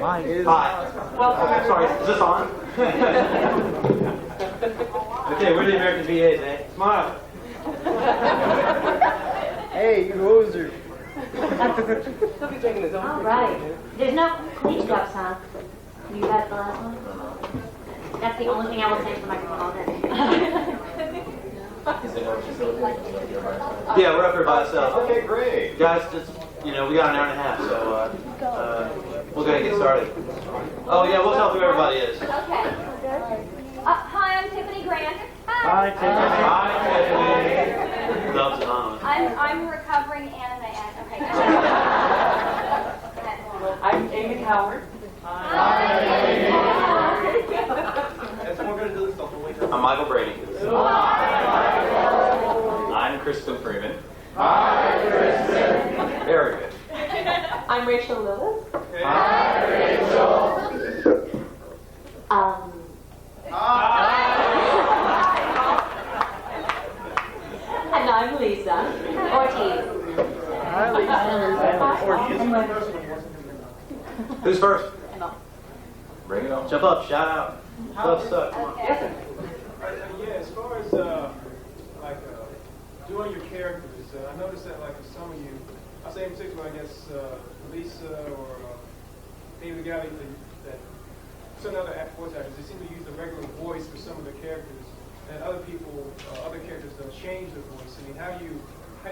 Hi. Welcome. Sorry, is this on? Okay, we're the American VAs, eh? Smile. Hey, you hoser. He'll be taking his own. All right. There's no cleat drops, huh? You got the last one? That's the only thing I will say to the microphone all day. Yeah, we're up here by ourselves. Okay, great. Guys, just, we got an hour and a half, so we're going to get started. Oh, yeah, we'll tell who everybody is. Okay. Hi, I'm Tiffany Grant. Hi, Tiffany. Hi, Tiffany. Love's anonymous. I'm a recovering anime okay. I'm Amy Howard. I'm Michael Brady. I'm Kristen Freeman. Hi, Kristen. Very good. I'm Rachel Lillis. Hi, Rachel. And I'm Lisa Ortiz. Hi, Lisa. Who's first? Bring it on. Jump up, shout out. Love suck. Come on. Yes, sir. Yeah, as far as doing your characters, I noticed that some of you, I say in particular, I guess Lisa or David Galley, that some other voice actors, they seem to use the regular voice for some of the characters, and other people, other characters don't change their voice. I mean, how do you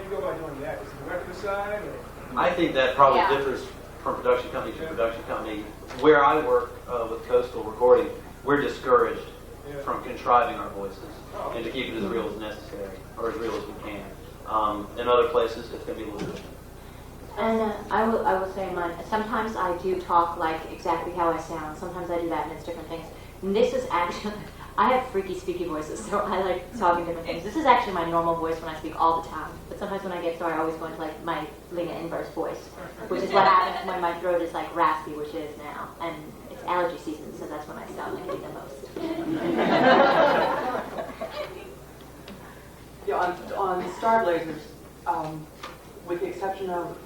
go about doing that? Is it the director side? Or? I think that probably Yeah. differs from production company to production company. Where I work with Coastal Recording, we're discouraged from contriving our voices and to keep it as real as necessary, or as real as we can. In other places, it's going to be a little different. And I will say mine. Sometimes I do talk like exactly how I sound. Sometimes I do that, and it's different things. And this is actually, I have freaky, speaky voices, so I like talking different things. This is actually my normal voice when I speak all the time. But sometimes when I get started, I always go into like my Linga inverse voice, which is what happens when my throat is like raspy, which it is now. And it's allergy season, so that's when I sound like it the most. Yeah, on Star Blazers, with the exception of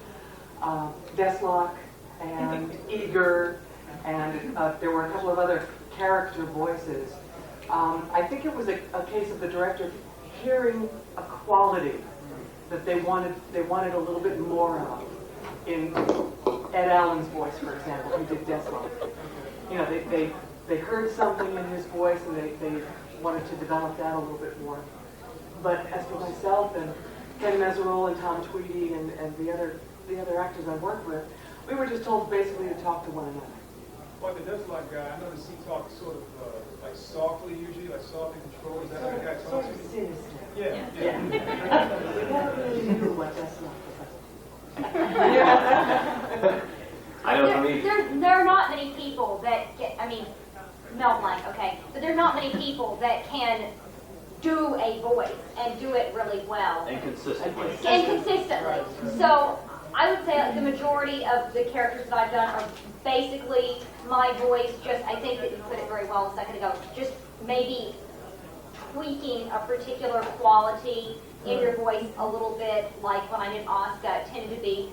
Deathlock and Eager, and there were a couple of other character voices, I think it was a case of the director hearing a quality that they wanted a little bit more of in Ed Allen's voice, for example, who did Deathlock. They heard something in his voice and they wanted to develop that a little bit more. But as for myself and Ken Meserole and Tom Tweedy and the other actors I worked with, we were just told basically to talk to one another. Well, the Deathlock guy, I noticed he talks sort of like softly usually, like softly controlled. Is that how the guy talks? Sort of sinister. Yeah. We never really knew what Deathlock was. I know for me. There are not many people that Mel Blanc, okay, but there are not many people that can do a voice and do it really well. And consistently. And consistently. So I would say like, the majority of the characters that I've done are basically my voice, just, I think that you put it very well a second ago, just maybe tweaking a particular quality in your voice a little bit, like when I did Oscar, it tended to be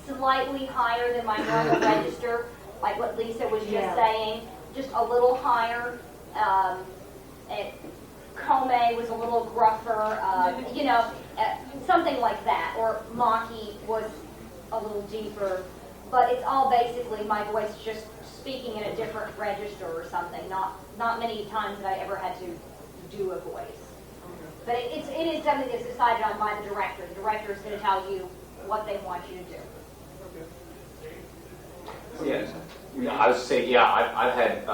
slightly higher than my normal register, like what Lisa was just saying, just a little higher. And Kome was a little gruffer, something like that. Or Maki was a little deeper. But it's all basically my voice just speaking in a different register or something. Not many times that I ever had to do a voice. But it is something that's decided on by the director. The director is going to tell you what they want you to do. Yeah, I would say, I've had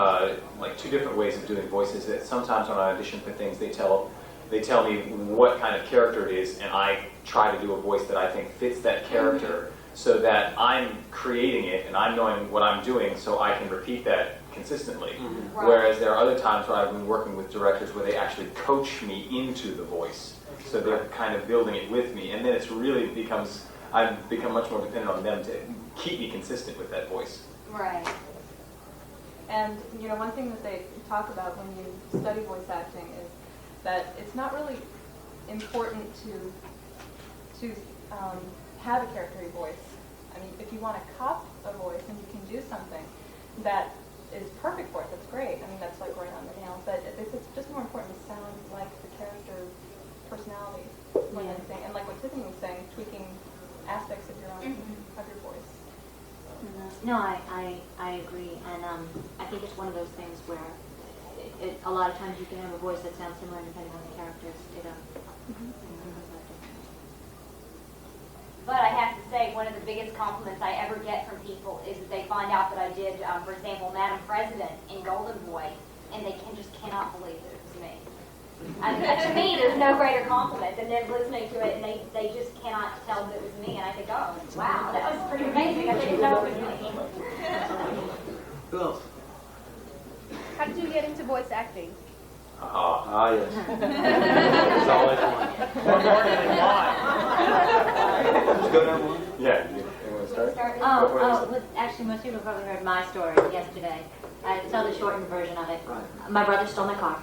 like two different ways of doing voices. That sometimes when I audition for things, they tell me what kind of character it is, and I try to do a voice that I think fits that character, so that I'm creating it and I'm knowing what I'm doing, so I can repeat that consistently. Mm-hmm. Right. Whereas there are other times where I've been working with directors where they actually coach me into the voice, so they're kind of building it with me, and then it's really I've become much more dependent on them to keep me consistent with that voice. Right. And one thing that they talk about when you study voice acting is that it's not really important to have a character voice. I mean, if you want to cop a voice and you can do something, that is perfect for it. That's great. I mean, that's like right on the nail. But it's just more important to sound like the character's personality more than anything. And like what Tiffany was saying, tweaking aspects of your own of your voice. No, I agree, and I think it's one of those things where a lot of times you can have a voice that sounds similar depending on the characters. But I have to say, one of the biggest compliments I ever get from people is that they find out that I did, for example, Madam President in Golden Boy, and they just cannot believe that it was me. I mean, to me, there's no greater compliment than them listening to it, and they just cannot tell that it was me. And I think, oh, wow, that was pretty amazing. I didn't know it was me. Who else? How did you get into voice acting? Ah, yes. There's always one. More than why. Just go down one. Yeah, you want to start? Actually, most people probably heard my story yesterday. I tell the shortened version of it. My brother stole my car.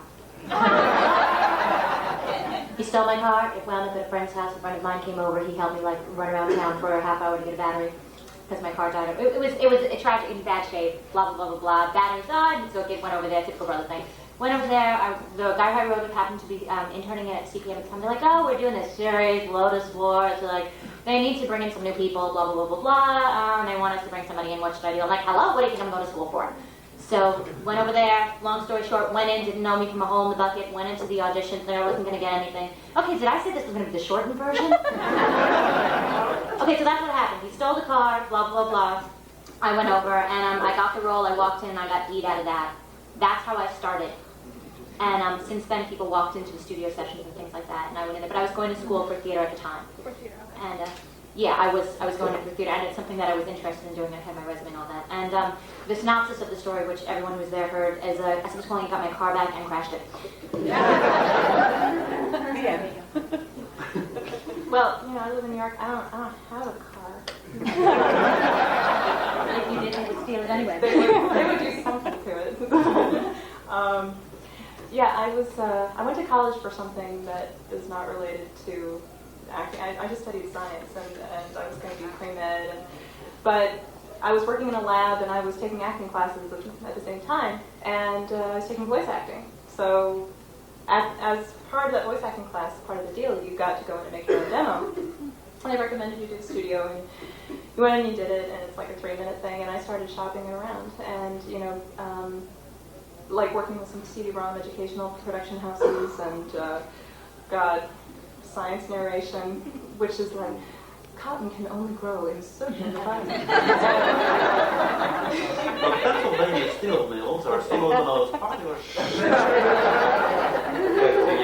He stole my car. It wound up at a friend's house. A friend of mine came over. He helped me like run around town for a half hour to get a battery because my car died. It was a tragic, in bad shape. Blah blah blah blah blah. Battery died. So it went over there. Typical brother thing. Went over there. The guy who I rode with happened to be interning at CPM at the time. They're like, oh, we're doing this series, Lotus Wars. They're like, they need to bring in some new people. Blah blah blah blah blah. And they want us to bring somebody in. What should I do? I'm like, hello. What do you think I'm going to school for? So, went over there, long story short, went in, didn't know me from a hole in the bucket, went into the auditions, and I wasn't going to get anything. Okay, did I say this was going to be the shortened version? Okay, so that's what happened. He stole the car, blah, blah, blah. I went over, and I got the role, I walked in, and I got E'd out of that. That's how I started. And since then, people walked into the studio sessions and things like that, and I went in there. But I was going to school for theater at the time. For theater, okay. And yeah, I was going into theater, and it's something that I was interested in doing. I had my resume and all that. And the synopsis of the story, which everyone who was there heard, is as I was calling, I got my car back and crashed it. Well, you know, I live in New York. I don't have a car. If you did, they would steal it anyway. They would do something to it. Yeah, I went to college for something that is not related to acting. I just studied science, and I was going to do pre-med, but I was working in a lab and I was taking acting classes at the same time, and I was taking voice acting. So as part of that voice acting class, part of the deal, you got to go in and make your own demo. And they recommended you do studio, and you went and you did it, and it's like a 3-minute thing, and I started shopping it around, and you know, like working with some CD-ROM educational production houses, and got science narration, which is like, cotton can only grow in certain environments. Well, Pennsylvania steel mills are some of the most popular.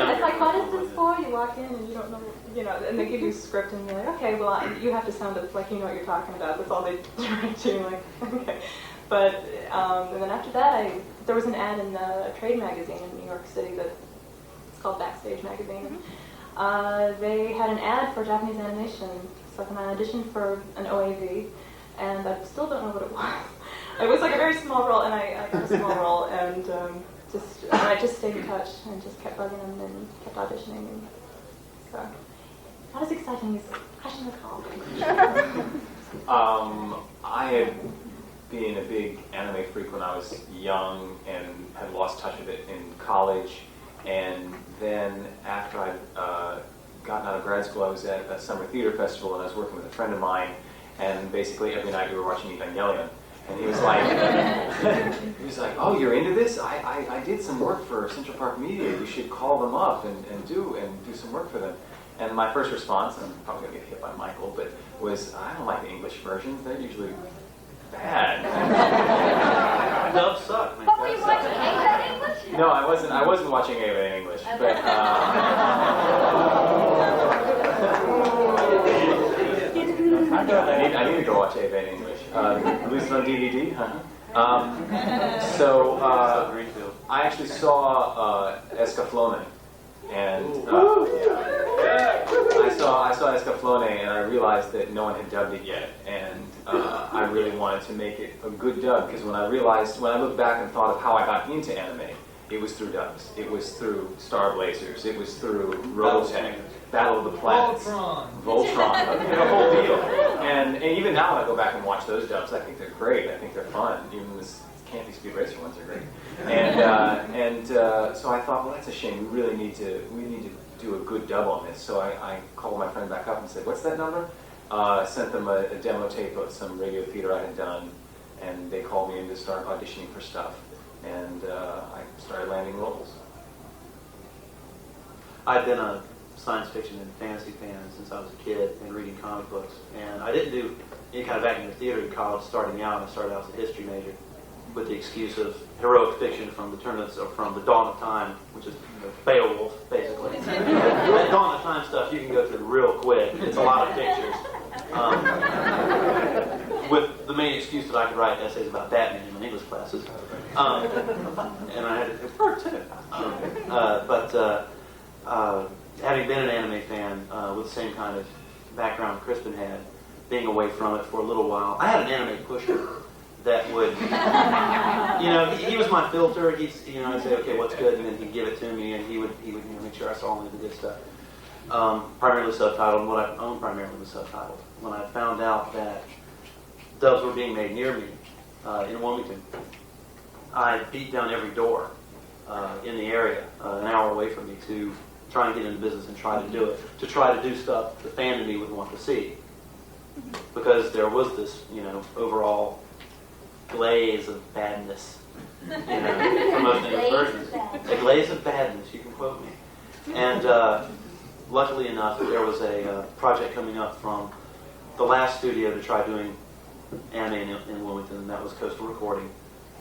It's like, what is this for? You walk in and you don't know, you know, and they give you a script and you're like, okay, well, you have to sound like you know what you're talking about. That's all they direct you. Like, okay. But, and then after that, there was an ad in a trade magazine in New York City it's called Backstage Magazine. They had an ad for Japanese animation, so I auditioned for an OAV, and I still don't know what it was. It was like a very small role, and I got a small role, and I just stayed in touch and just kept bugging them and kept auditioning. And so, not as exciting as Question the Call. I had been a big anime freak when I was young and had lost touch with it in college. And then after I'd gotten out of grad school, I was at a summer theater festival, and I was working with a friend of mine, and basically every night we were watching Evangelion. And he was like, oh, you're into this? I did some work for Central Park Media. You should call them up and do some work for them. And my first response, I'm probably going to get hit by Michael, but was, I don't like the English versions. They're usually bad. Dubs suck, man. What were you watching? Ava in English? No, I wasn't watching Ava in English, but I need to go watch Ava in English. Released on DVD, So I actually saw Escaflowne, and I saw Escaflowne, and I realized that no one had dubbed it yet, and I really wanted to make it a good dub, because when I looked back and thought of how I got into anime, it was through dubs. It was through Star Blazers. It was through Robotech, Battle of the Planets, Voltron, the whole deal. And even now when I go back and watch those dubs, I think they're great. I think they're fun. Even campy Speed Racer ones are great. And so I thought, well, that's a shame. We need to do a good dub on this. So I called my friend back up and said, what's that number? Sent them a demo tape of some radio theater I had done, and they called me in to start auditioning for stuff. And I started landing roles. I've been a science fiction and fantasy fan since I was a kid and reading comic books. And I didn't do any kind of acting or theater in college starting out. I started out as a history major with the excuse of heroic fiction from the dawn of time, which is Beowulf, basically. That dawn of time stuff you can go through real quick. It's a lot of pictures. With the main excuse that I could write essays about Batman in my English classes. And I had to prefer too. Having been an anime fan with the same kind of background Crispin had, being away from it for a little while, I had an anime pusher that would, he was my filter. I'd say, okay, what's good, and then he'd give it to me, and he would make sure I saw only the good stuff. Primarily subtitled, and what I owned primarily was subtitled. When I found out that dubs were being made near me in Wilmington, I beat down every door in the area, an hour away from me, to try and get into business and try to do it, to try to do stuff the fan in me would want to see. Because there was this, overall glaze of badness, for most English versions. A glaze of badness, you can quote me. And luckily enough, there was a project coming up from the last studio to try doing anime in Wilmington, and that was Coastal Recording,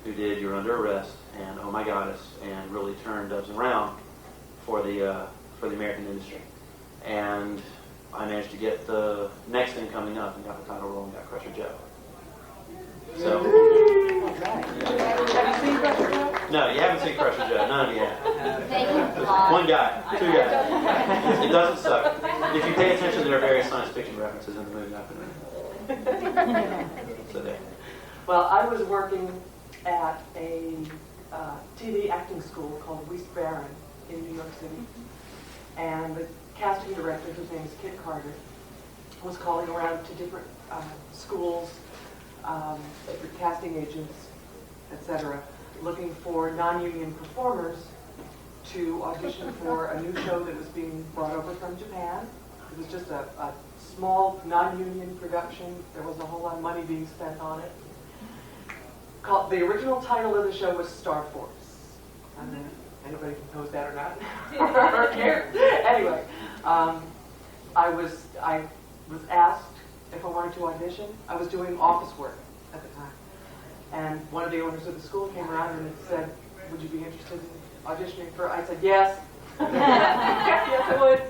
who did You're Under Arrest and Oh My Goddess, and really turned dubs around for the American industry. And I managed to get the next thing coming up and got the title role and got Crusher Joe. So, Have you seen Crusher Joe? no, you haven't seen Crusher Joe. None of you have. Thank you. One guy, two guys. It doesn't suck. If you pay attention, there are various science fiction references in the movie. So there. Well, I was working at a TV acting school called West Barron in New York City. And the casting director, whose name is Kit Carter, was calling around to different schools, different casting agents, etc., looking for non-union performers to audition for a new show that was being brought over from Japan. It was just a small non-union production. There wasn't a whole lot of money being spent on it. The original title of the show was Star Force. I don't know if anybody can pose that or not. Or care. Anyway, I was asked if I wanted to audition. I was doing office work at the time. And one of the owners of the school came around and said, would you be interested in auditioning for? I said, yes. Yes, I would.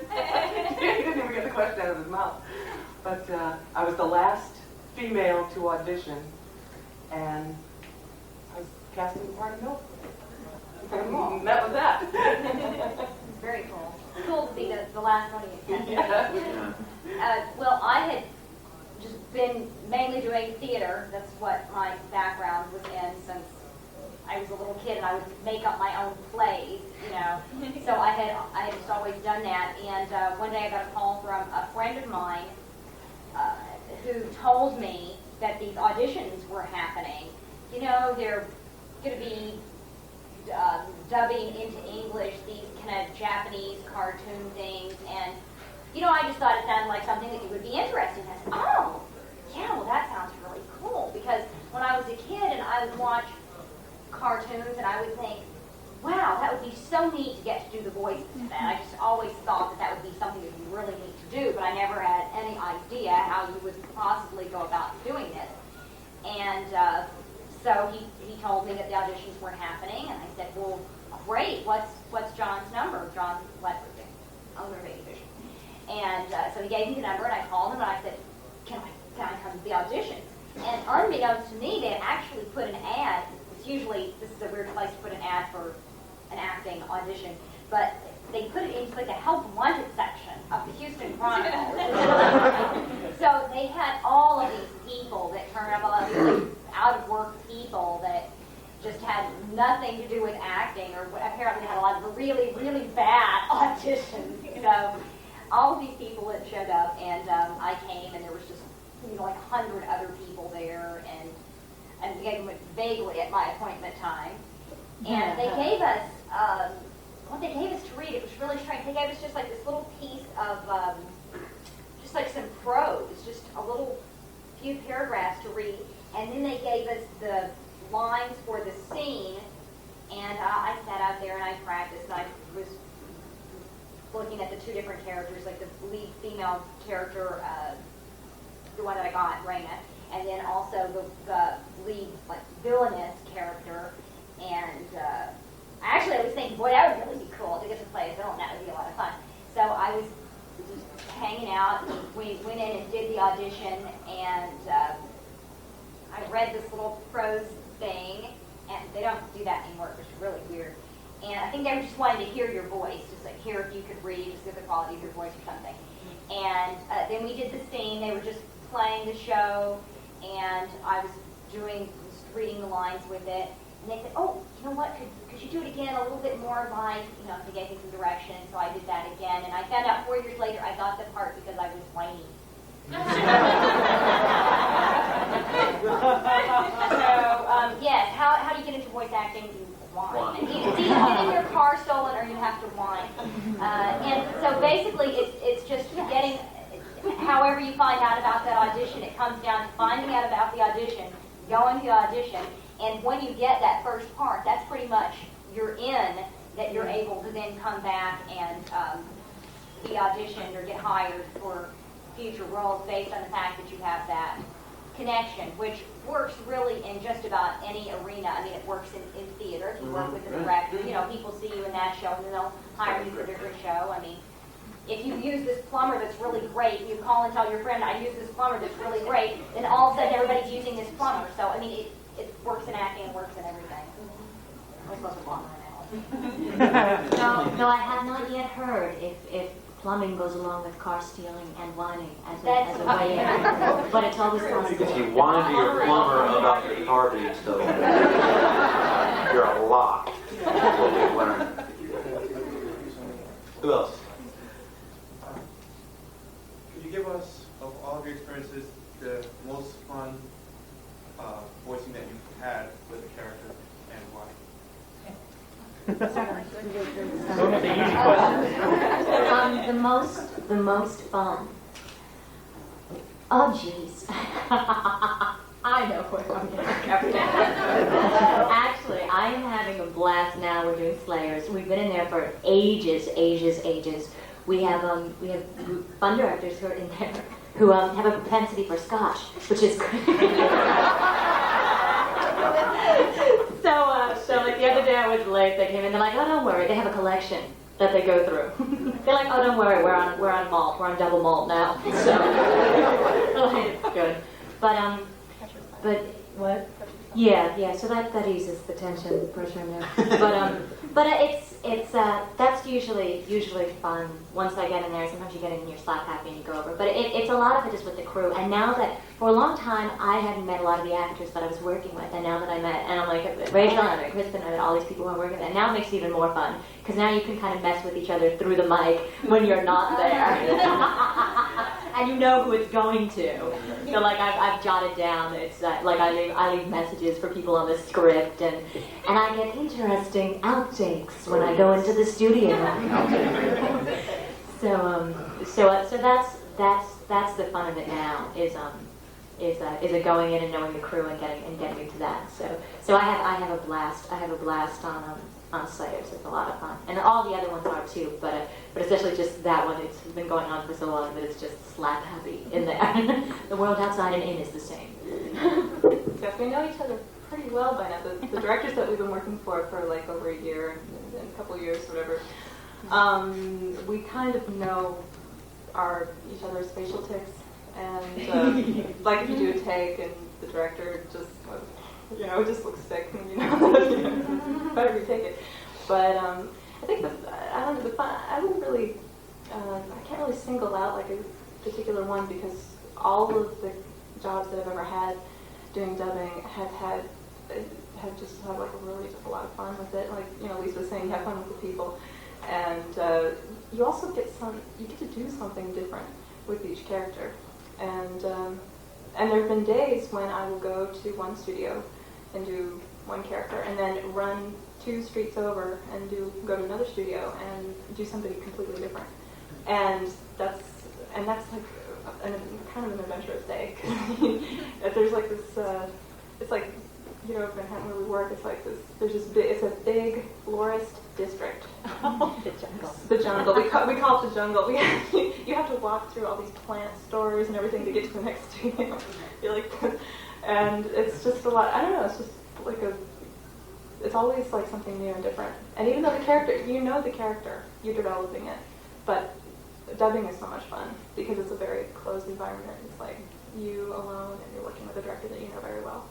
He didn't even get the question out of his mouth. But I was the last female to audition, and I was casting the part of Milk. And that was that. It's very cool. It's cool to be the last one you get. Yeah. Well, I had just been mainly doing theater. That's what my background was in since I was a little kid, and I would make up my own plays, So I had just always done that. And one day I got a call from a friend of mine who told me that these auditions were happening. They're going to be dubbing into English these kind of Japanese cartoon things, and I just thought it sounded like something that you would be interested in. I said, oh, yeah, well that sounds really cool, because when I was a kid and I would watch cartoons and I would think, wow, that would be so neat to get to do the voices of that. I just always thought that would be something that would be really neat to do, but I never had any idea how you would possibly go about doing this. And so he told me that the auditions were happening, and I said, well, great, what's John's number? John Ledford, owner of Vision. And so he gave me the number, and I called him, and I said, can I come to the auditions? And unbeknownst to me, they had actually put an ad. It's usually, this is a weird place to put an ad for an acting audition, but they put it into like a help wanted section of the Houston Chronicle. So they had all of these people that turned up, all of these out of work people that just had nothing to do with acting, or apparently had a lot of really, really bad auditions. So all of these people that showed up, and I came, and there was just like 100 other people there, and and we gave them vaguely at my appointment time. And they gave us, what they gave us to read, it was really strange. They gave us just like this little piece of, just like some prose, just a little few paragraphs to read. And then they gave us the lines for the scene. And I sat out there and I practiced. I was looking at the two different characters, like the lead female character, the one that I got, Raina, and then also the lead, like, villainous character. And I was thinking, boy, that would really be cool to get to play a villain. That would be a lot of fun. So I was just hanging out. We went in and did the audition, and I read this little prose thing, and they don't do that anymore, which is really weird. And I think they just wanted to hear your voice, just like hear if you could read, just get the quality of your voice or something. And then we did the scene. They were just playing the show, and I was reading the lines with it. And they said, oh, you know what, could you do it again a little bit more like, they gave me some direction. So I did that again. And I found out 4 years later I got the part because I was whiny. So, yes, how do you get into voice acting? You whine. And you get in your car stolen or you have to whine. And so basically it's just getting, however you find out about that audition, it comes down to finding out about the audition, going to the audition, and when you get that first part, that's pretty much you're in, that you're able to then come back and be auditioned or get hired for future roles based on the fact that you have that connection, which works really in just about any arena. I mean, it works in theater. If you work with a director, people see you in that show and then they'll hire you for a different show. I mean, if you use this plumber that's really great, you call and tell your friend, I use this plumber that's really great, then all of a sudden everybody's using this plumber. So, I mean, it works in acting and works in everything. I'm supposed to plumber now. No, I have not yet heard if plumbing goes along with car stealing and whining as a way in. But it's always possible. If you whine to your plumber about your car being stolen, you're a lot. That's what we've learned. Who else? Could you give us, of all of your experiences, the most fun voicing that you've had with a character and why? The most fun. Oh, jeez. I know where I'm going to go. Actually, I am having a blast now. We're doing Slayers. We've been in there for ages. We have fun directors who are in there who have a propensity for scotch, which is So like the other day I was late, they came in, they're like, oh, don't worry, they have a collection that they go through. They're like, oh, don't worry, we're on malt, we're on double malt now. So, it's good. But what? Yeah, so that eases the tension, pressure now. But that's usually fun. Once I get in there, sometimes you get in and you're slap happy and you go over. But it's a lot of it is with the crew. And now that, for a long time, I hadn't met a lot of the actors that I was working with. And now that I met, and I'm like, Rachel, and I met Kristen, and I met all these people who I'm working with. And now it makes it even more fun. Because now you can kind of mess with each other through the mic when you're not there. And you know who it's going to. So like I've jotted down, it's like I leave messages for people on the script, and I get interesting outtakes when I go into the studio. So that's the fun of it now is it going in and knowing the crew and getting into that. So I have a blast on Slayers. It's a lot of fun, and all the other ones are too. But especially just that one. It's been going on for so long that it's just slap happy in there. The world outside and in is the same. Yes, we know each other pretty well by now. The directors that we've been working for like over a year, and a couple of years, whatever. We kind of know each other's facial tics, and like if you do a take and the director just it just looks sick, and better retake it. But I think I wouldn't really, I can't really single out like a particular one because all of the jobs that I've ever had doing dubbing have just had like a lot of fun with it. Like Lisa was saying, you have fun with the people, and you also get to do something different with each character, and there have been days when I will go to one studio and do one character, and then run 2 streets over and go to another studio and do somebody completely different. And that's like kind of an adventurous day. There's like this, it's like, you know, Manhattan where we work, it's like this, there's this big, it's a big florist district. The jungle. The jungle. We call it the jungle. You have to walk through all these plant stores and everything to get to the next studio. You're like, and it's just a lot, I don't know, it's just like it's always like something new and different. And even though the character, you know the character, you're developing it, but dubbing is so much fun because it's a very closed environment. It's like you alone and you're working with a director that you know very well.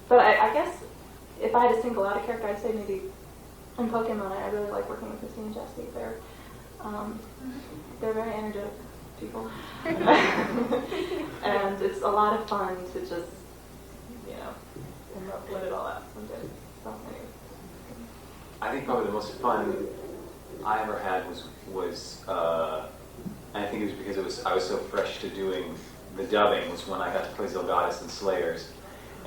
But I guess if I had to single out a character, I'd say maybe in Pokemon, I really like working with Christine and Jesse. They're very energetic people. And it's a lot of fun to just, you know, let it all out someday. So anyway. I think probably the most fun I ever had was and I think it was because I was so fresh to doing the dubbing, was when I got to play Zelgadis and Slayers,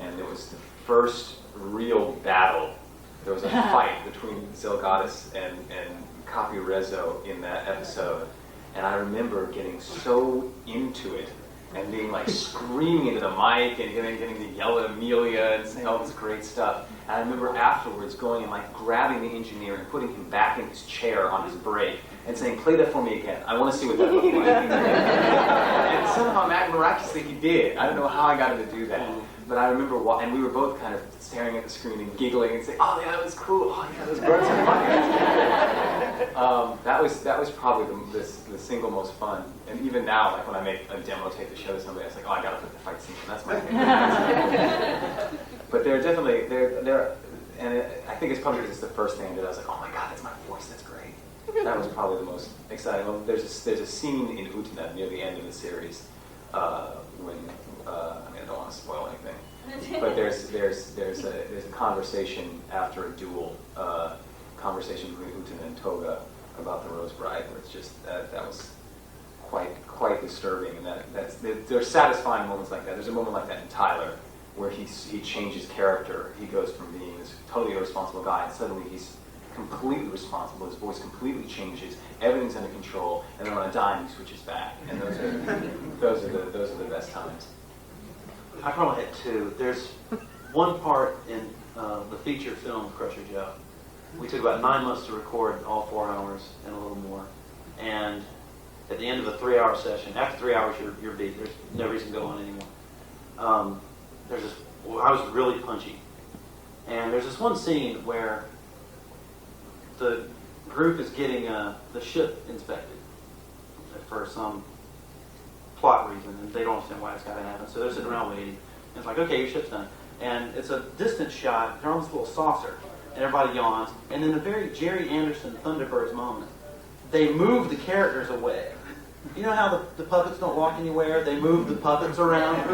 and it was the first real battle. There was a fight between Zelgadis and Capi Rezo in that episode, and I remember getting so into it and being like screaming into the mic and getting to yell at Amelia and saying all this great stuff. And I remember afterwards going and like grabbing the engineer and putting him back in his chair on his break and saying, "Play that for me again. I want to see what that looked like." And somehow miraculously he did. I don't know how I got him to do that. But I remember, and we were both kind of staring at the screen and giggling and saying, "Oh yeah, that was cool. Oh yeah, those birds are funny." That was probably the single most fun. And even now, like when I make a demo tape to show to somebody, I was like, "Oh, I gotta put the fight scene. That's my favorite." But they're definitely and I think it's probably because it's the first thing that I was like, "Oh my God, that's my voice. That's great." That was probably the most exciting. Well, there's a scene in Utena near the end of the series when I don't want to spoil anything, but there's a conversation after a duel, conversation between Utena and Toga about the Rose Bride, where it's just that was quite disturbing, and there's satisfying moments like that. There's a moment like that in Tyler, where he changes character. He goes from being this totally irresponsible guy, and suddenly he's completely responsible. His voice completely changes. Everything's under control, and then on a dime he switches back. And those are the best times. I probably had 2. There's one part in the feature film Crusher Joe. We took about 9 months to record all 4 hours and a little more. And at the end of a 3-hour session, after 3 hours you're beat. There's no reason to go on anymore. I was really punchy. And there's this one scene where the group is getting the ship inspected for some plot reason, and they don't understand why it's got to happen. So they're sitting around waiting, and it's like, okay, your ship's done. And it's a distant shot. They're on this little saucer, and everybody yawns. And in a very Jerry Anderson Thunderbirds moment, they move the characters away. You know how the puppets don't walk anywhere? They move the puppets around.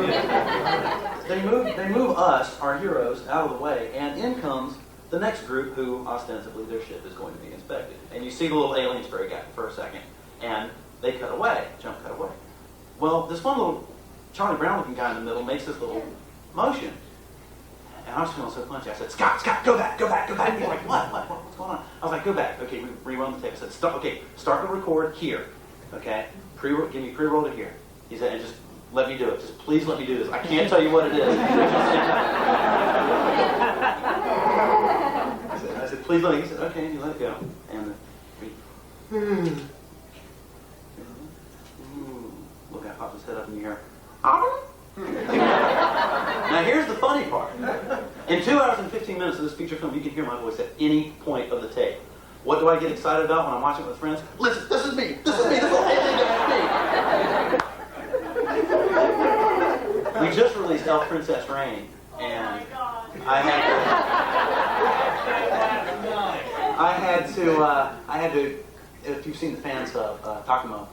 They move us, our heroes, out of the way, and in comes the next group who, ostensibly, their ship is going to be inspected. And you see the little aliens for a second, and they cut away, jump cut away. Well, this one little Charlie Brown looking guy in the middle makes this little motion. And I was feeling so punchy. I said, Scott, go back. And he's like, what's going on? I was like, go back. Okay, rerun the tape. I said, start to record here. Okay? Give me pre-roll to here. He said, and just let me do it. Just please let me do this. I can't tell you what it is. I said, please let me. He said, okay, and you let it go. And look, I popped his head up in the air. Now here's the funny part. In 2 hours and 15 minutes of this feature film, you can hear my voice at any point of the tape. What do I get excited about when I'm watching it with friends? Listen, this is me. This whole alien guy is me. We just released Elf Princess Rain, and I had to. If you've seen the fan sub, Takuma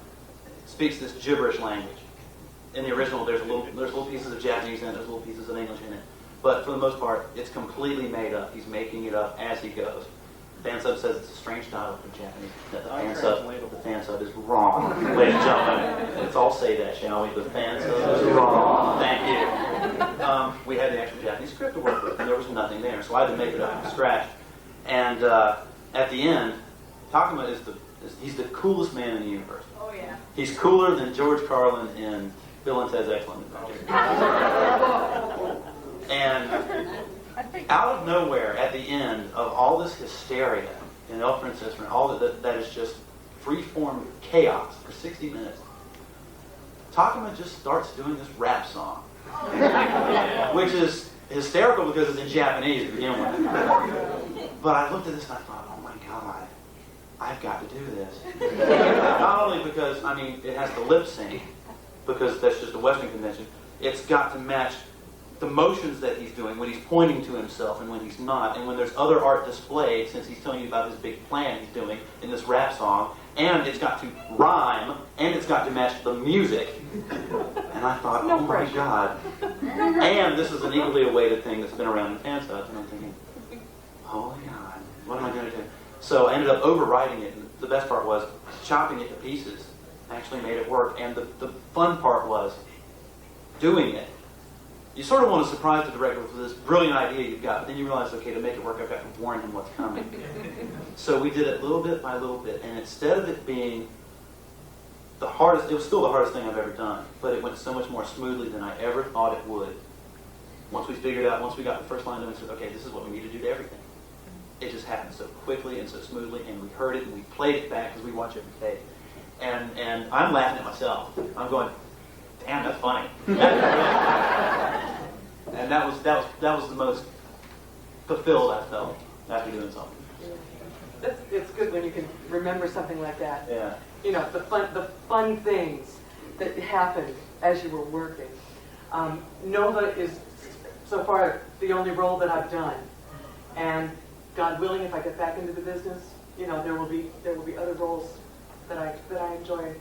speaks this gibberish language. In the original, there's little pieces of Japanese in it, there's little pieces of English in it, but for the most part, it's completely made up. He's making it up as he goes. fan sub says it's a strange dialect of Japanese. That the fan sub is wrong. Ladies and gentlemen, let's all say that, shall we? The fan sub is wrong. Thank you. We had the actual Japanese script to work with, and there was nothing there, so I had to make it up from scratch. And at the end, Takuma he's the coolest man in the universe. Oh, yeah. He's cooler than George Carlin in Bill and Ted's Excellent Adventure. And out of nowhere, at the end of all this hysteria in El Princess, and all that is just free-form chaos for 60 minutes, Takuma just starts doing this rap song, which is hysterical because it's in Japanese to begin with. But I looked at this and I thought, oh my God, I've got to do this. Not only because, I mean, it has to lip sync, because that's just a Western convention, it's got to match the motions that he's doing when he's pointing to himself and when he's not, and when there's other art displayed, since he's telling you about this big plan he's doing in this rap song, and it's got to rhyme, and it's got to match the music. And I thought, oh my God. And this is an equally awaited thing that's been around in fan subs, and I'm thinking, holy God, what am I going to do? So I ended up overwriting it, and the best part was chopping it to pieces actually made it work, and the fun part was doing it. You sort of want to surprise the director with this brilliant idea you've got, but then you realize, okay, to make it work, I've got to warn him what's coming. So we did it little bit by little bit, and instead of it being the hardest, it was still the hardest thing I've ever done, but it went so much more smoothly than I ever thought it would. Once we got the first line done, we said, okay, this is what we need to do to everything. It just happened so quickly and so smoothly, and we heard it, and we played it back, because we watch every take. And I'm laughing at myself. I'm going, damn, that's funny. And that was the most fulfilled I felt after doing something. It's good when you can remember something like that. Yeah. You know, the fun things that happened as you were working. Nova is so far the only role that I've done, and God willing, if I get back into the business, you know, there will be other roles that I enjoy,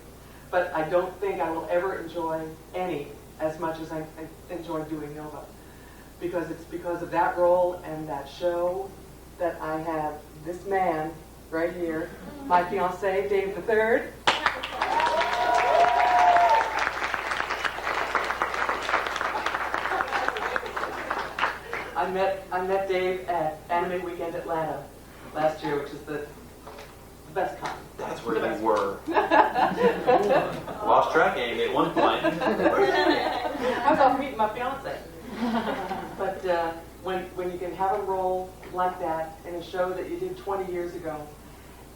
but I don't think I will ever enjoy any as much as I enjoy doing Nova, because it's because of that role and that show that I have this man right here, my fiancé, Dave III. I met Dave at Anime Weekend Atlanta last year, which is the best con. That's where you were. Lost track of you at one point. I was off meeting my fiance. But when you can have a role like that in a show that you did 20 years ago,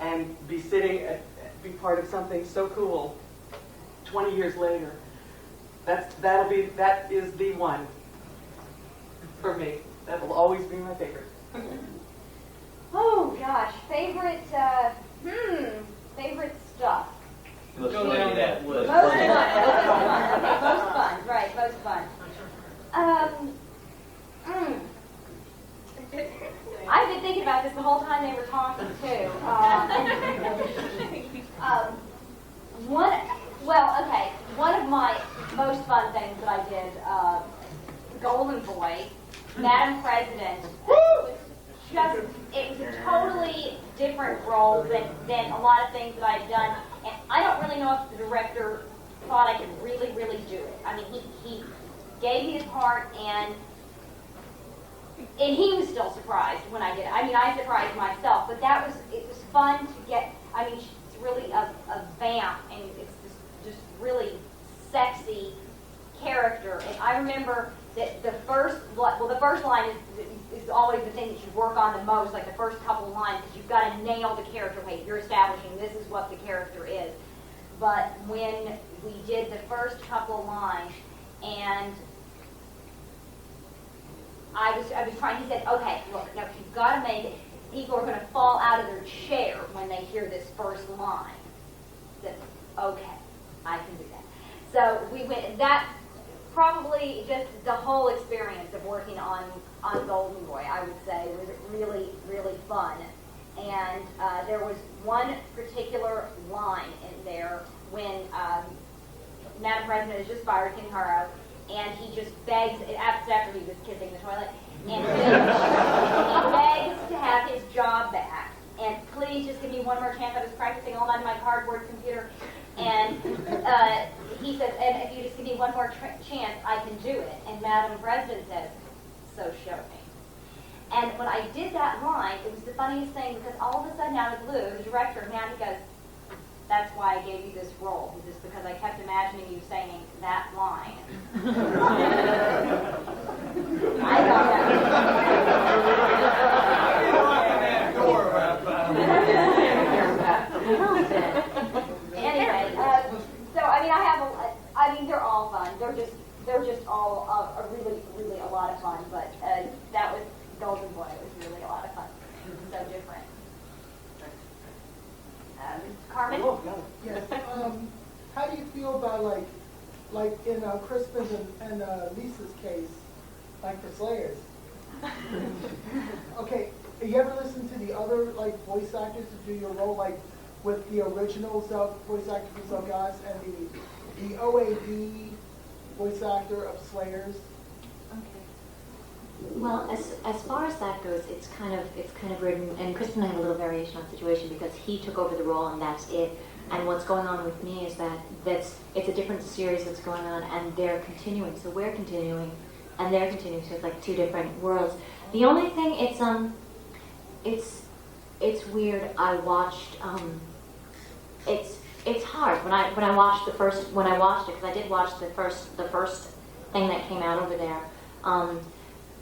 and be part of something so cool 20 years later, that is the one for me. That will always be my favorite. Oh gosh, favorite stuff. Let's play that. Most fun, right? Most fun. I've been thinking about this the whole time they were talking too. One of my most fun things that I did, Golden Boy, Madam President. It was a totally different role than a lot of things that I've done, and I don't really know if the director thought I could really do it. I mean, he gave me the part, and he was still surprised when I did it. I mean, I surprised myself, but it was fun to get. I mean, she's really a vamp, and it's just really sexy character. And I remember that the first line is always the thing that you work on the most, like the first couple lines, because you've got to nail the character. Wait, you're establishing this is what the character is. But when we did the first couple lines, and I was trying, he said, okay, look, now you've got to make it, people are going to fall out of their chair when they hear this first line. I said, okay, I can do that. So we went, that probably just the whole experience of working on Golden Boy, I would say, was really fun. And there was one particular line in there when Madam President has just fired King Haro, and he just begs, after he was kissing the toilet, and he begs to have his job back. and please just give me one more chance. I was practicing all night on my cardboard computer, and he says, and if you just give me one more chance, I can do it. And Madam President says, so show me. And when I did that line, it was the funniest thing because all of a sudden out of the blue, the director, now he goes, that's why I gave you this role. He says, because I kept imagining you saying that line. I thought Anyway, so I mean, I mean, they're all fun. They're just all really a lot of fun. But that was Golden Boy. It was really a lot of fun. So different. Carmen? Yes. How do you feel about like in Crispin's and Lisa's case, like for Slayers? Okay, you ever listen to the other like voice actors to do your role, like with the original voice actor for Zelgas and the OAD voice actor of Slayers? Well, as far as that goes, it's kind of weird, and Kristen and I have a little variation on the situation because he took over the role and that's it. And what's going on with me is that it's a different series that's going on, and they're continuing. So we're continuing, and they're continuing. So it's like two different worlds. The only thing it's weird. I watched it's hard when I watched it because I did watch the first thing that came out over there.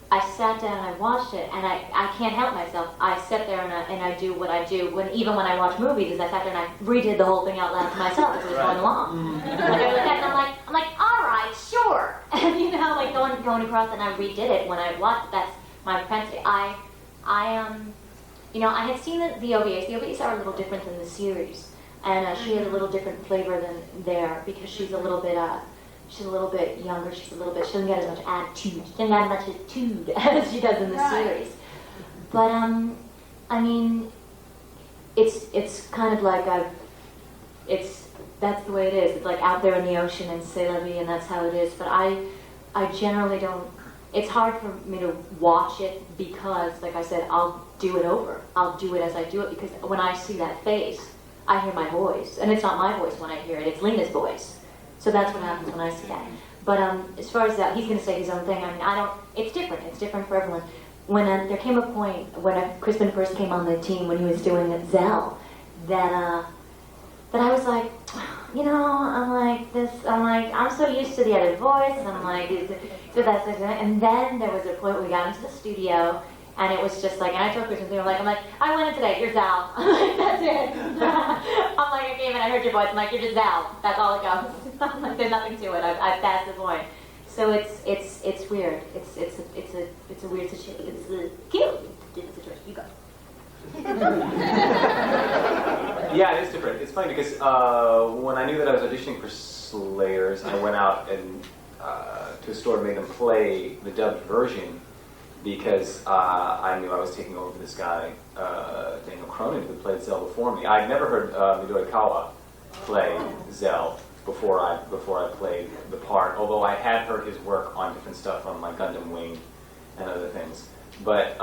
I sat down and I watched it, and I can't help myself. I sit there and I do what I do even when I watch movies. Is I sat there and I redid the whole thing out loud to myself as it was going along. And I'm like, all right, sure, and like going across, and I redid it when I watched. That's my propensity. I had seen the OVAs. The OVAs are a little different than the series, and she has a little different flavor than there because she's a little bit younger. She doesn't get as much attitude. She doesn't have as much attitude as she does in the series. But I mean, it's kind of like that's the way it is. It's like out there in the ocean and c'est la vie, and that's how it is. But I generally don't. It's hard for me to watch it because, like I said, I'll do it over. I'll do it as I do it because when I see that face, I hear my voice, and it's not my voice when I hear it. It's Lena's voice. So that's what happens when I see that. But as far as that, he's going to say his own thing. I mean, it's different. It's different for everyone. When there came a point when Crispin first came on the team, when he was doing Zell, that I was like, I'm so used to the other voice. I'm like, so that's it. And then there was a point where we got into the studio, and it was just like, and I told Kristen, I'm like, I went in today, you're Zal. I'm like, that's it. I'm like, I came in, I heard your voice, I'm like, you're just Zal. That's all it goes. I'm like, there's nothing to it. I've passed the point. So it's weird. It's a weird situation. It's a cute situation. You go. Yeah, it is different. It's funny because when I knew that I was auditioning for Slayers, I went out and to a store and made them play the dubbed version because I knew I was taking over for this guy, Daniel Cronin, who played Zell before me. I'd never heard Midori Kawa play Zell before I played the part, although I had heard his work on different stuff on my Gundam Wing and other things. But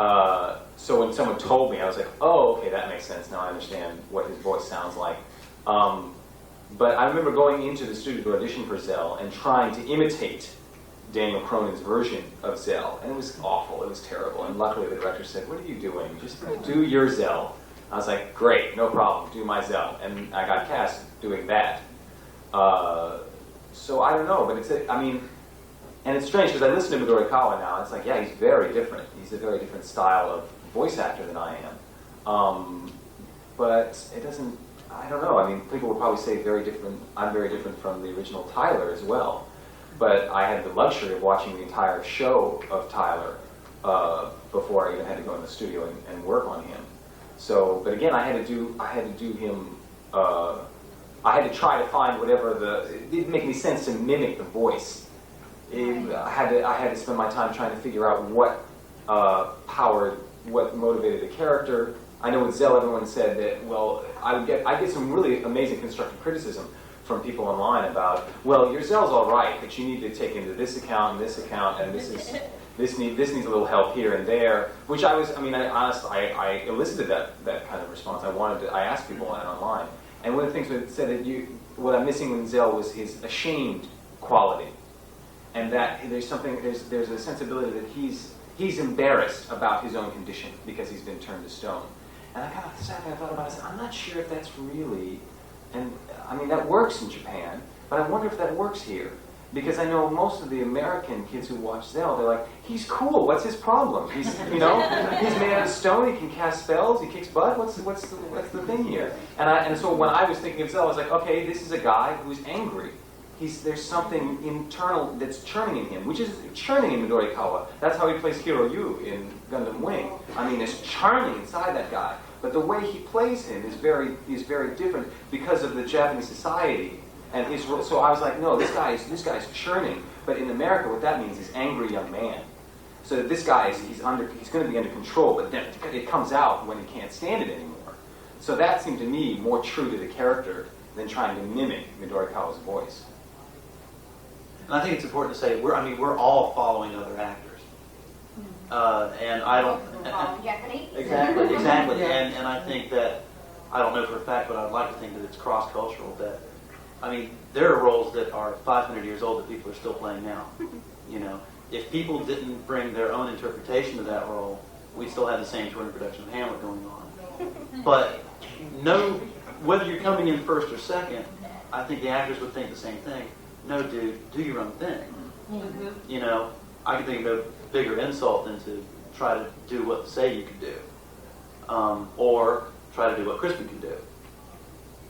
so when someone told me, I was like, oh, okay, that makes sense. Now I understand what his voice sounds like. But I remember going into the studio to audition for Zell and trying to imitate Daniel Cronin's version of Zell, and it was awful. It was terrible. And luckily the director said, what are you doing? Just do your Zell. I was like, great, no problem, do my Zell. And I got cast doing that. So I don't know, but and it's strange because I listen to Midori Kawa now, and it's like, yeah, he's very different. He's a very different style of voice actor than I am. But it doesn't, I don't know. I mean, people will probably say very different. I'm very different from the original Tyler as well. But I had the luxury of watching the entire show of Tyler before I even had to go in the studio and work on him. So, but again, I had to do him. I had to try to find whatever it didn't make any sense to mimic the voice. I had to spend my time trying to figure out what motivated the character. I know with Zell, everyone said that, well, I get some really amazing constructive criticism from people online about, well, your Zell's all right, but you need to take into this account and this account, and this is, this needs a little help here and there, which I elicited that kind of response. I asked people online, and one of the things that said that what I'm missing in Zell was his ashamed quality, and that there's a sensibility that he's embarrassed about his own condition because he's been turned to stone. And I kind of sat there and thought about it. I said, I'm not sure if that's really, and I mean that works in Japan, but I wonder if that works here. Because I know most of the American kids who watch Zell, they're like, he's cool, what's his problem? He's he's made out of stone, he can cast spells, he kicks butt, what's the thing here? And so when I was thinking of Zell, I was like, okay, this is a guy who's angry. There's something internal that's churning in him, which is churning in Midorikawa. That's how he plays Hiro Yu in Gundam Wing. I mean, it's churning inside that guy. But the way he plays him is very different because of the Japanese society. And so I was like, no, this guy's churning. But in America, what that means is angry young man. So that this guy he's going to be under control, but then it comes out when he can't stand it anymore. So that seemed to me more true to the character than trying to mimic Midorikawa's voice. And I think it's important to say we're all following other actors, and I don't. Jeopardy. Exactly. And I think that I don't know for a fact, but I'd like to think that it's cross-cultural. That there are roles that are 500 years old that people are still playing now. If people didn't bring their own interpretation to that role, we'd still have the same touring production of Hamlet going on. But whether you're coming in first or second, I think the actors would think the same thing. No, dude, do your own thing. Mm-hmm. I can think of no bigger insult than to try to do what say you could do, or try to do what Crispin can do.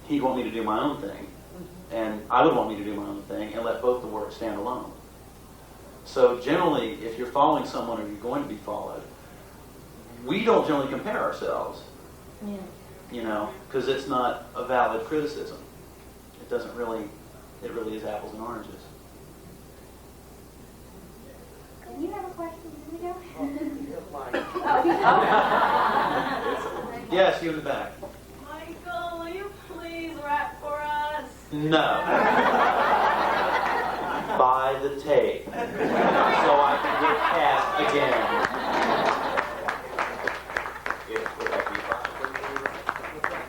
He'd want me to do my own thing, and I would want me to do my own thing, and let both the work stand alone. So generally, if you're following someone or you're going to be followed, we don't generally compare ourselves. Yeah. Because it's not a valid criticism. It really is apples and oranges. And you have a question, Miguel? Yes, you in the back. Michael, will you please rap for us? No. Buy the tape so I can get cast again.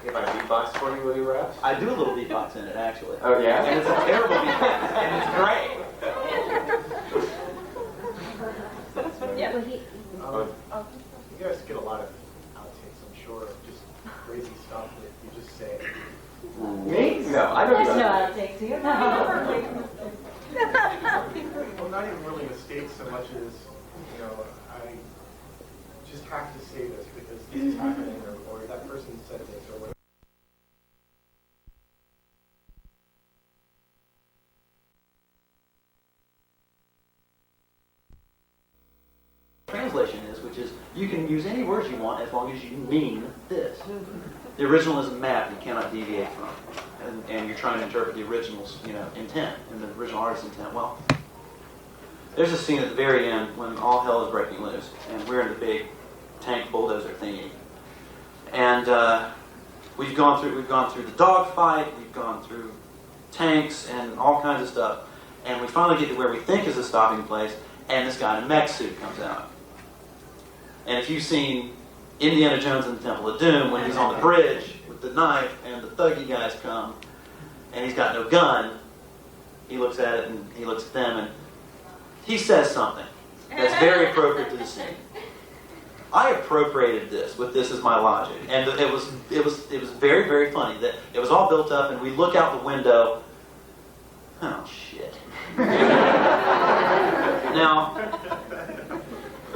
If I beatbox for you, will you rap? I do a little beatbox in it, actually. Oh, yeah? And it's a terrible beatbox, and it's great. Yeah. You guys get a lot of outtakes, I'm sure, of just crazy stuff that you just say. Me? No, I don't There's do no that. outtakes here. Well, not even really mistakes so much as, I just have to say this because this is happening, or that person said this, or whatever. Translation is, which is, you can use any words you want as long as you mean this. The original is a map you cannot deviate from. And you're trying to interpret the original's, intent, and the original artist's intent. Well, there's a scene at the very end when all hell is breaking loose, and we're in the big tank bulldozer thingy. And we've gone through the dogfight, we've gone through tanks and all kinds of stuff, and we finally get to where we think is a stopping place, and this guy in a mech suit comes out. And if you've seen Indiana Jones and the Temple of Doom, when he's on the bridge with the knife and the thuggy guys come, and he's got no gun, he looks at it and he looks at them and he says something that's very appropriate to the scene. I appropriated this with this as my logic, and it was very, very funny that it was all built up, and we look out the window. Oh shit! Now,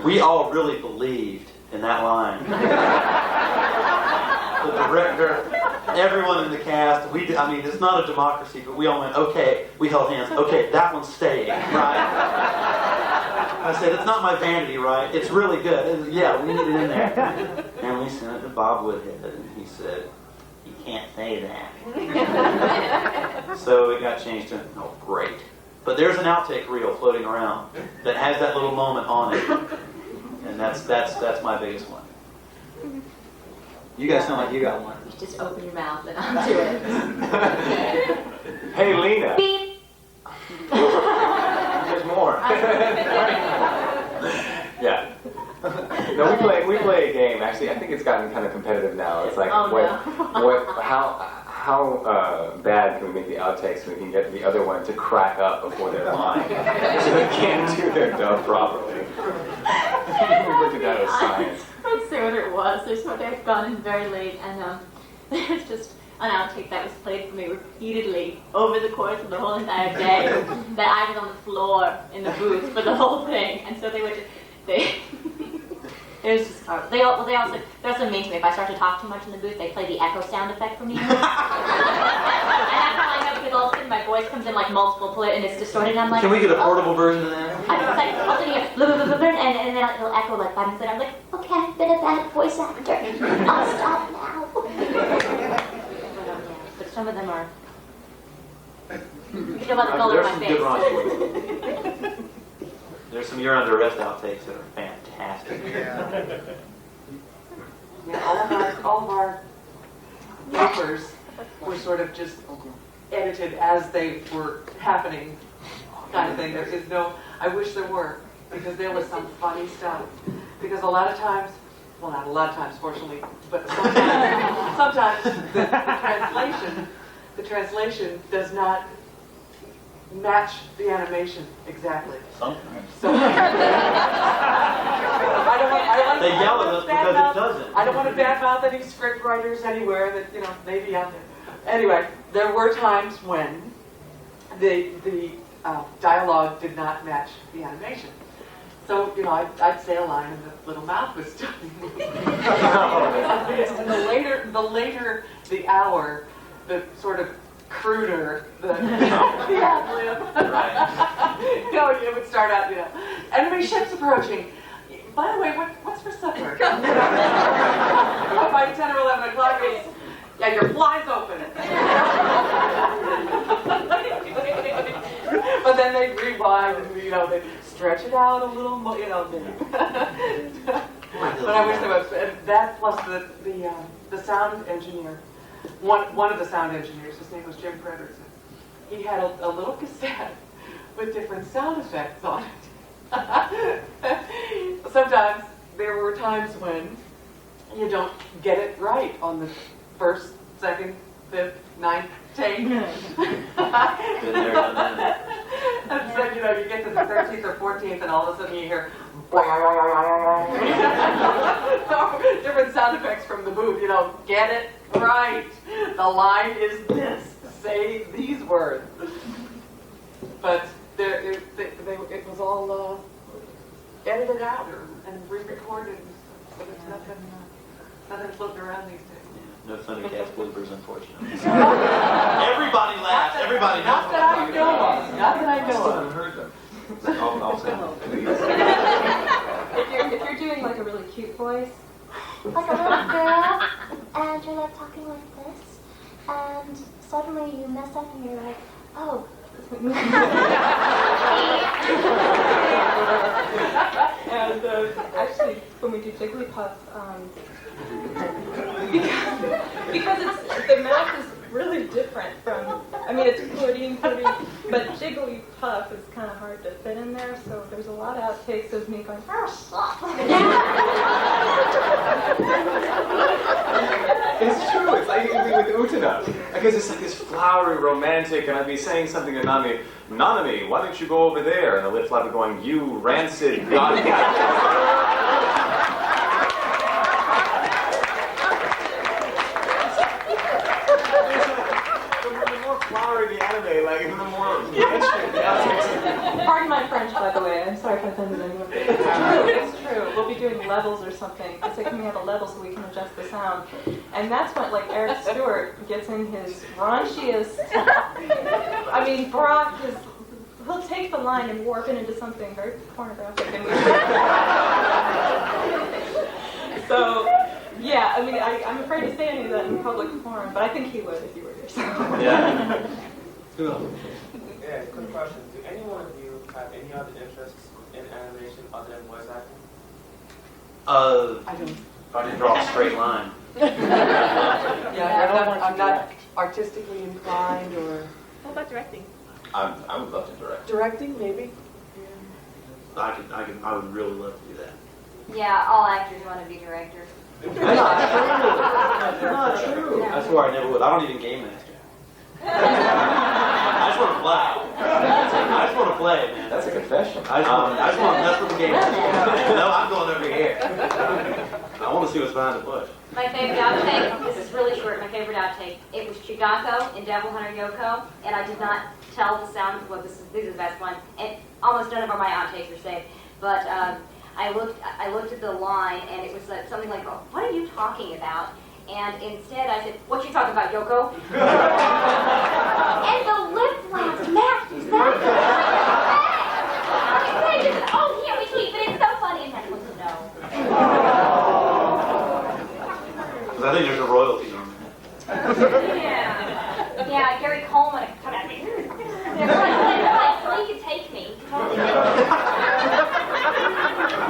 we all really believed in that line. The director, everyone in the cast, it's not a democracy, but we all went, okay, we held hands, okay, that one's staying, right? I said, it's not my vanity, right? It's really good. Yeah, we need it in there. And we sent it to Bob Woodhead, and he said, you can't say that. So it got changed to, oh, great. But there's an outtake reel floating around that has that little moment on it. And that's my biggest one. You guys sound like you got one. You just open your mouth and I'll do it. Hey, Lena. Beep. There's more. No, we play a game. Actually, I think it's gotten kind of competitive now. It's like, how bad can we make the outtakes so we can get the other one to crack up before they're line, so they can't do their dub properly. We looked at that as science. I'd say what it was. There's one day I'd gone in very late, and there was just an outtake that was played for me repeatedly over the course of the whole entire day. That I was on the floor in the booth for the whole thing, and so they would it was just horrible. They're also mean to me. If I start to talk too much in the booth, they play the echo sound effect for me. And that's how I know, because all of a sudden my voice comes in like multiple points and it's distorted, and I'm like, Can we get a portable version of that? I was like, I'll sitting here, and then it'll echo like 5 minutes later. I'm like, okay, I've been a bad voice actor. I'll stop now. But some of them are. You know about the color of my face. There's some good Ron. There's some You're Under Arrest outtakes that are fantastic. Yeah, all of our bloopers were sort of just edited as they were happening, kind of thing. There is no, I wish there were, because there was some funny stuff. Because a lot of times, well, not a lot of times, fortunately, but sometimes the translation does not match the animation exactly. Sometimes. So, They yell at us because it doesn't. I don't want to badmouth any script writers anywhere that, may be out there. Anyway, there were times when the dialogue did not match the animation. So, I'd say a line and the little mouth was still moving. And the later the hour, the sort of cruder the ad-lib. Right. It would start out, enemy ships approaching. By the way, what's for supper? By 10 or 11 o'clock, your fly's open. But then they rewind and, they stretch it out a little more, But I wish there was, that plus the sound engineer, one of the sound engineers, his name was Jim Frederiksen. He had a little cassette with different sound effects on it. Sometimes there were times when you don't get it right on the first, second, fifth, ninth take. Been there, done that. And so, you get to the 13th or 14th and all of a sudden you hear different sound effects from the booth. Get it right. The line is this. Say these words. But it was all edited out and re-recorded. So there's nothing floating around these days. No Thundercats bloopers, unfortunately. Everybody laughs. Everybody knows. Not that I know of. Not that I I still know haven't of. heard them. I'll say them. If you're doing like a really cute voice, like a little girl, and you're like talking like this, and suddenly you mess up and you're like, oh. and actually when we do Jigglypuff, because the mouth is really different from, it's Pudding, but Jigglypuff is kind of hard to fit in there, so there's a lot of outtakes of me going, It's true. It's like with Utana. Because it's like this flowery, romantic, and I'd be saying something to Nanami, Nanami, why don't you go over there? And the lip flap would be going, you rancid god. The more flowery the anime, the more rich the outtakes. Pardon my French, by the way. I'm sorry if I offended anyone. It's true. We'll be doing levels or something. It's like, can we have a level so we can adjust the sound? And that's when, Eric Stewart gets in his raunchiest. Brock he'll take the line and warp it into something very pornographic. And so, yeah, I'm afraid to say any of that in public forum, but I think he would if you were here. So. Yeah. Who else? Yeah, quick question. Do any one of you have any other interests in animation other than voice acting? I don't. If I didn't draw a straight line. I'm not artistically inclined or... What about directing? I would love to direct. Directing, maybe? I would really love to do that. Yeah, all actors want to be directors. That's not true. I swore I never would. I don't even game master. I just want to play. I just want to play, man. That's a confession. I just want to mess with the game master. No, I'm going over here. I want to see what's behind the bush. My favorite outtake, this is really short, my favorite outtake, it was Chigako in Devil Hunter Yoko, and I did not tell the sound, well, this is the best one, and almost none of my outtakes are saved, but I looked at the line, and it was something like, oh, what are you talking about? And instead I said, what you talking about, Yoko? And the lip flaps matched exactly. They just, oh, here we tweet, but it's so funny, and then was no. Because I think there's a royalty on that. Yeah, Gary Coleman come at me. Like, so he could take me.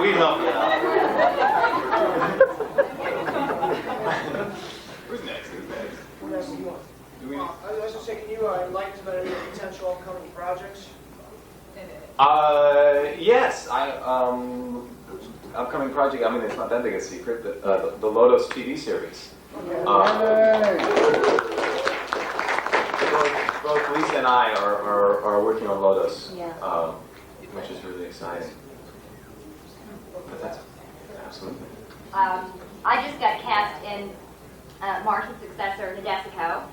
We help you out. Who's next? What else do you want? I was just saying, can you enlighten us about any potential upcoming projects? Yes, upcoming project, I mean, it's not that big a secret, but the Lotus TV series. Both Lisa and I are working on Lotus, which is really exciting. But that's absolutely. I just got cast in Martian's successor, Nadesico,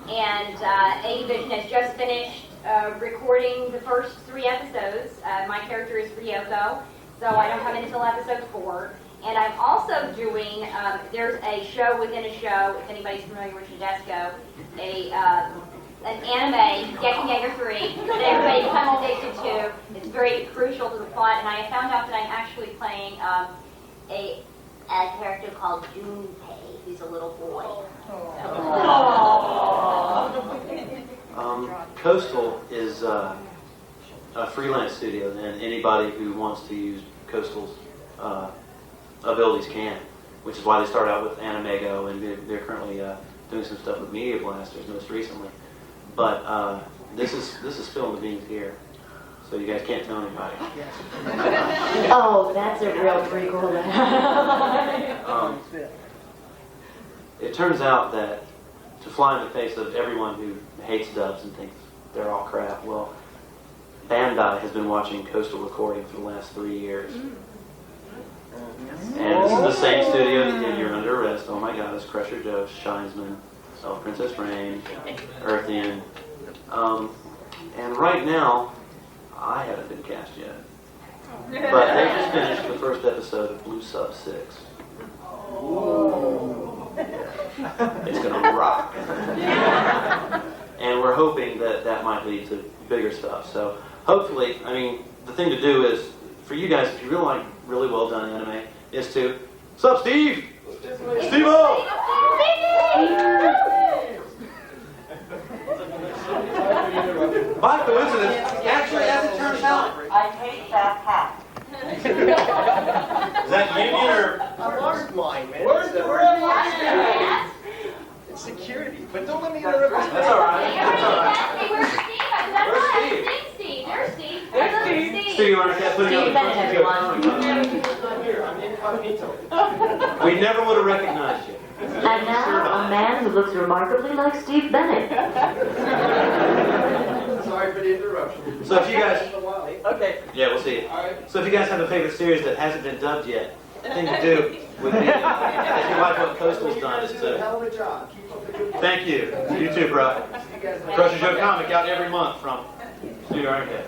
and A-Division has just finished recording the first 3 episodes. My character is Ryoko, so I don't come in until episode 4. And I'm also doing, there's a show within a show, if anybody's familiar with Nadesico, an anime, Gekigager 3, that everybody becomes addicted to. It's very crucial to the plot, and I found out that I'm actually playing a character called Junpei, who's a little boy. Coastal is a freelance studio, and anybody who wants to use Coastal's abilities can, which is why they start out with Animego, and they're currently doing some stuff with Media Blasters most recently. But this is spilling the beans here, so you guys can't tell anybody. Oh, that's a real prequel. It turns out that to fly in the face of everyone who hates dubs and thinks they're all crap, well, Bandai has been watching Coastal recording for the last 3 years. And this is the same studio that did You're Under Arrest, Oh My God, it's Crusher Joe, Shinesman, Princess Rain, Earthian. And right now, I haven't been cast yet. But they just finished the first episode of Blue Sub 6. It's gonna rock. And we're hoping that that might lead to bigger stuff. So hopefully, I mean, the thing to do is, for you guys, if you really like really well done anime, is to, sup Steve? Steve-O! By coincidence, actually, as it turns out, I hate that hat. is that Union or? I lost mine, man. Where's the word? It's security, but don't let me interrupt. That's all right. That's all right. Hey, where's Steve? That's Where's why I Steve? sing Steve. There's Steve. I love Steve. Steve, you want to put it on the front of your I'm here. I'm incognito. We never would have recognized you. And now, a man who looks remarkably like Steve Bennett. Sorry for the interruption. So if you guys, Okay. yeah, we'll see you. All right. So if you guys have a favorite series that hasn't been dubbed yet, the thing to do would be, if you like what Coastal's done, is A to, hell of a job. Keep up the good work. thank you. You too, bro. You guys later. Crusher Joe comic out every month from Studio Arcade.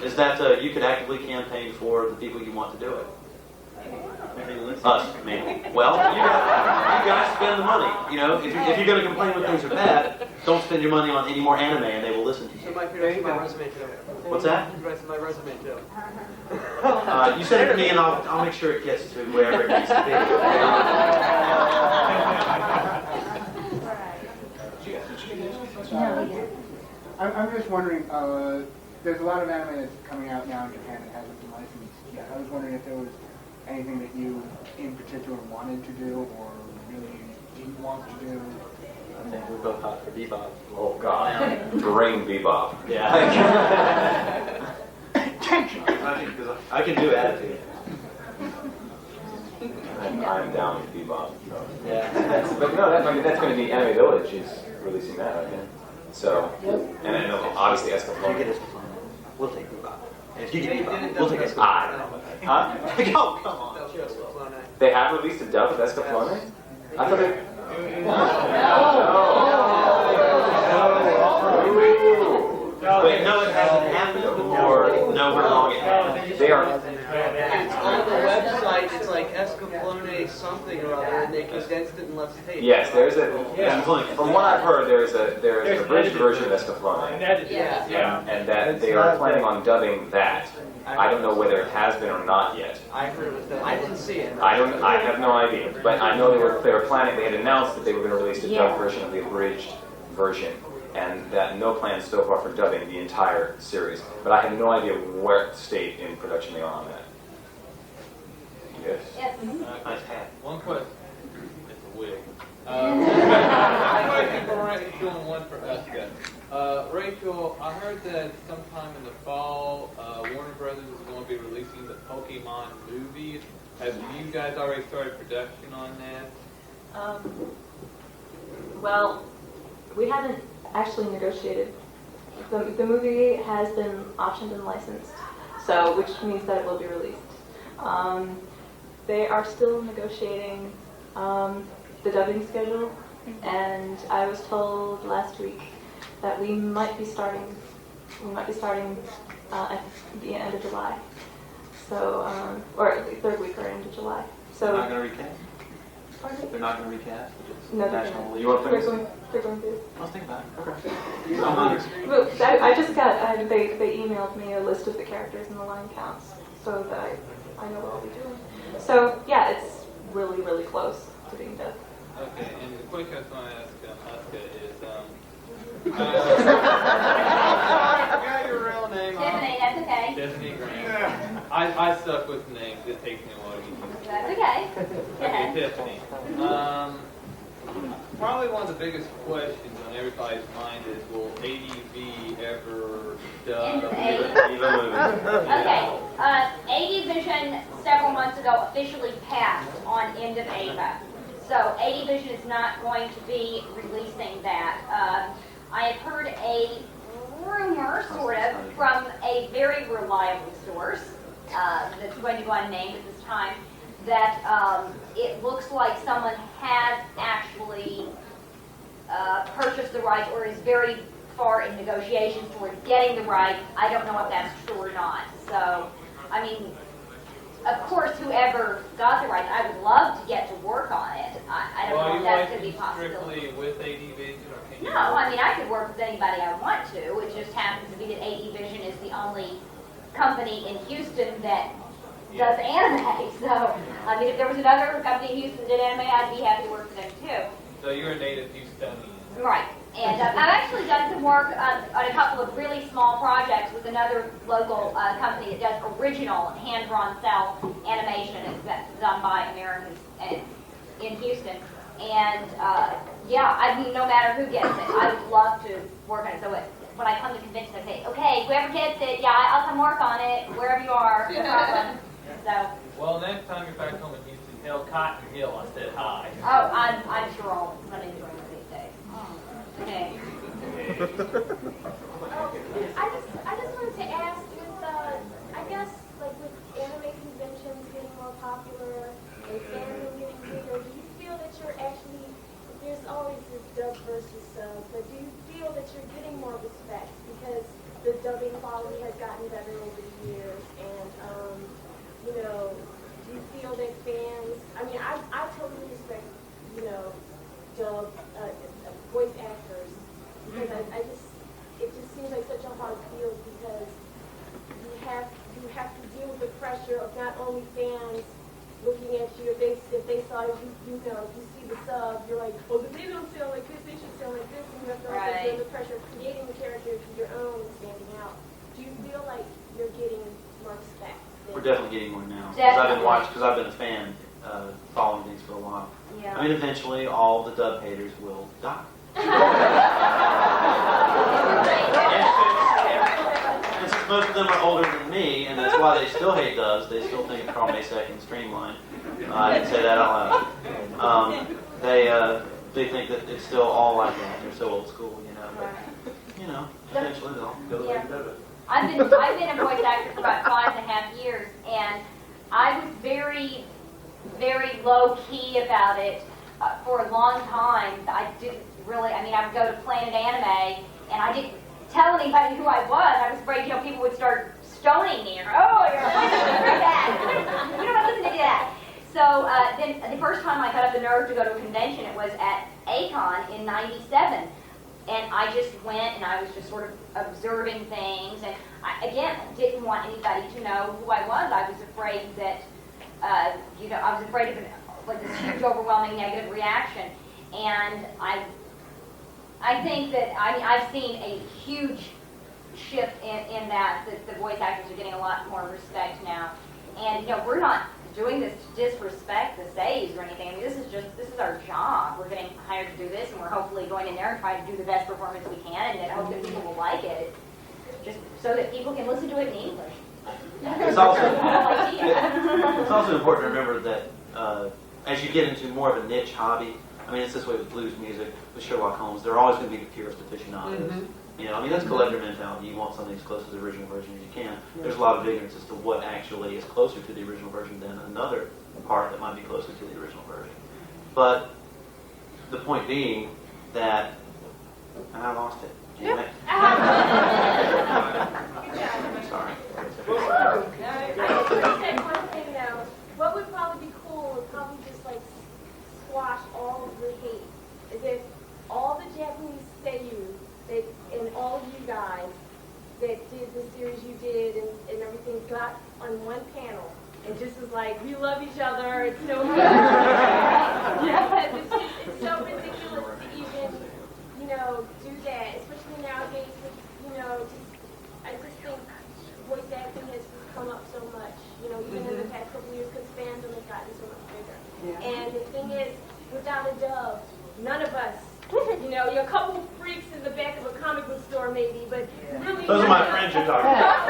Is that you could actively campaign for the people you want to do it. Us, me. Well, you guys spend the money. You know, if you're going to complain when things are bad, don't spend your money on any more anime, and they will listen to So you. my resume too. What's that? My resume too. You send it to me, and I'll make sure it gets to wherever it needs to be. I'm just wondering, there's a lot of anime that's coming out now in Japan that hasn't been licensed yet. I was wondering if there was anything that you in particular wanted to do or really didn't want to do. I think we're both hot for Bebop. Oh God, bring Bebop. Yeah. I can do attitude. I'm down with Bebop. So. Yeah. But no, I mean, that's going to be Anime Village is releasing that, I think. So, and I know obviously Escaflowne. We'll take Bebop. And if you get Bebop, we'll take Escaflowne. I don't know about that. Huh? Oh, come on. They have released a dub of Escaflowne? I thought they... Wait, no, it hasn't happened, or no, we're long it happened. They are... It's on the website, it's like Escaflowne something or other, and they condensed it in less tape. Yes, there's a... From what I've heard, there's an abridged version of Escaflowne. Yeah. And that they are planning on dubbing that. I don't know whether it has been or not yet. I heard it was done. I didn't see it. I have no idea. But I know they were planning, they had announced that they were going to release a dubbed version of the abridged version. And that no plans so far for dubbing the entire series. But I have no idea what state in production they are on that. Yes? Yes. Nice hat. One question. It's a wig. One question for Rachel and one for Uska. Rachel, I heard that sometime in the fall, Warner Brothers is going to be releasing the Pokemon movie. Have you guys already started production on that? Well, we haven't actually negotiated. The movie has been optioned and licensed, so which means that it will be released. They are still negotiating the dubbing schedule, and I was told last week that we might be starting at the end of July, so or the third week or end of July. So They're not going to recast? Pardon? They're not going to recast? No, they're National not. League? You want to They're finish? going to. Let's think about it. Okay. Well, I just got, they emailed me a list of the characters and the line counts so that I know what I'll be doing. So, yeah, it's really, really close to being done. Okay, and the question I was going to ask Uska is, I forgot your real name. Tiffany, that's okay. Tiffany Graham. I suck with names. It takes me a while to get used to. That's okay. Okay, Tiffany. Probably one of the biggest questions on everybody's mind is, will ADV ever dub? Okay. AD Vision several months ago officially passed on End of Ava. So AD Vision is not going to be releasing that. I have heard a rumor, sort of, from a very reliable source that's going to go unnamed at this time, that it looks like someone has actually purchased the rights or is very far in negotiations toward getting the rights. I don't know if that's true or not. So, I mean, of course, whoever got the rights, I would love to get to work on it. I don't know if that's going to be possible. Strictly with AD Vision, or can you? No, I mean, I could work with anybody I want to. It just happens to be that AD Vision is the only company in Houston that does anime. So, I mean, if there was another company in Houston that did anime, I'd be happy to work with them too. So you're a native Houstonian. Right. And I've actually done some work on a couple of really small projects with another local company that does original hand-drawn cell animation. It's done by Americans in Houston. And yeah, I mean, no matter who gets it, I would love to work on it. So when I come to conventions, I say, okay, whoever gets it, yeah, I'll come work on it, wherever you are, no problem. So. Well, next time you're back home in Houston, tell Cotton Hill I said hi. Oh, I'm sure I'll run into him these days. Okay. I just wanted to ask, with I guess like with anime conventions getting more popular and fandom getting bigger, do you feel that you're actually, there's always this dub versus sub, but do you feel that you're getting more respect because the dubbing quality has gotten better over the years, and you know, do you feel that fans, I mean, I totally respect, you know, dub voice actors, because it just seems like such a hard field, because you have to deal with the pressure of not only fans looking at you, if they saw you know, you see the sub, you're like, well, if they don't sound like this, they should sound like this, and you have to also deal with the pressure of creating the character to your own and standing out. Do you feel like you're getting more respect? We're definitely getting more now. Because I've been a fan following things for a while. Yeah. I mean, eventually all the dub haters will die. most of them are older than me, and that's why they still hate doves. They still think Carl Masek and Streamline. I didn't say that out loud. They think that it's still all like that. They're so old school, you know. But, you know, eventually they'll go the way of it. I've been a voice actor for about 5.5 years, and I was very, very low key about it for a long time. I didn't really. I mean, I would go to Planet Anime, and I didn't tell anybody who I was. I was afraid, people would start stoning me, or oh, you're a voice actor, that. We don't have to listen to that. So then the first time I got up the nerve to go to a convention, it was at Otakon in '97. And I just went and I was just sort of observing things. And I, again, didn't want anybody to know who I was. I was afraid that, I was afraid of this huge, overwhelming negative reaction. And I think that, I've seen a huge shift in that the voice actors are getting a lot more respect now. And, we're not doing this to disrespect the saves or anything. I mean, this is our job. We're getting hired to do this, and we're hopefully going in there and trying to do the best performance we can, and then hope that people will like it, just so that people can listen to it in English. It's also important to remember that as you get into more of a niche hobby, I mean, it's this way with blues music, with Sherlock Holmes, there are always going to be the purist aficionados. That's collector mentality. You want something as close to the original version as you can. There's a lot of ignorance as to what actually is closer to the original version than another part that might be closer to the original version. But the point being that I lost it. Damn it. Sorry. I was going to say one thing though. What would probably be cool would probably just squash all of the hate. Is if all the Japanese seiyuu and all of you guys that did the series you did and everything got on one panel and just was like, we love each other, it's so it's so ridiculous to even, do that, especially nowadays with, I just think voice acting has just come up so much, even in the past couple of years because fandom has gotten so much bigger. And the thing is, without a dub, none of us, you're a couple freaks in the back of a comic book store maybe, but really... Those are my friends you're talking about.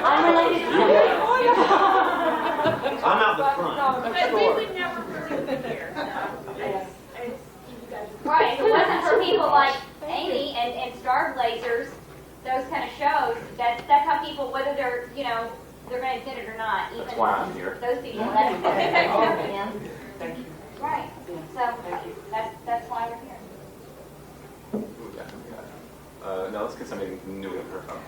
I'm related to you. I'm out the front. But we would never really be here. Right, if it wasn't for people like Amy and Star Blazers, those kind of shows, that's how people, whether they're, they're going to get it or not, even that's why I'm here. Those people, Thank you. Right. So that's why we're here. No, let's get somebody new in her phone.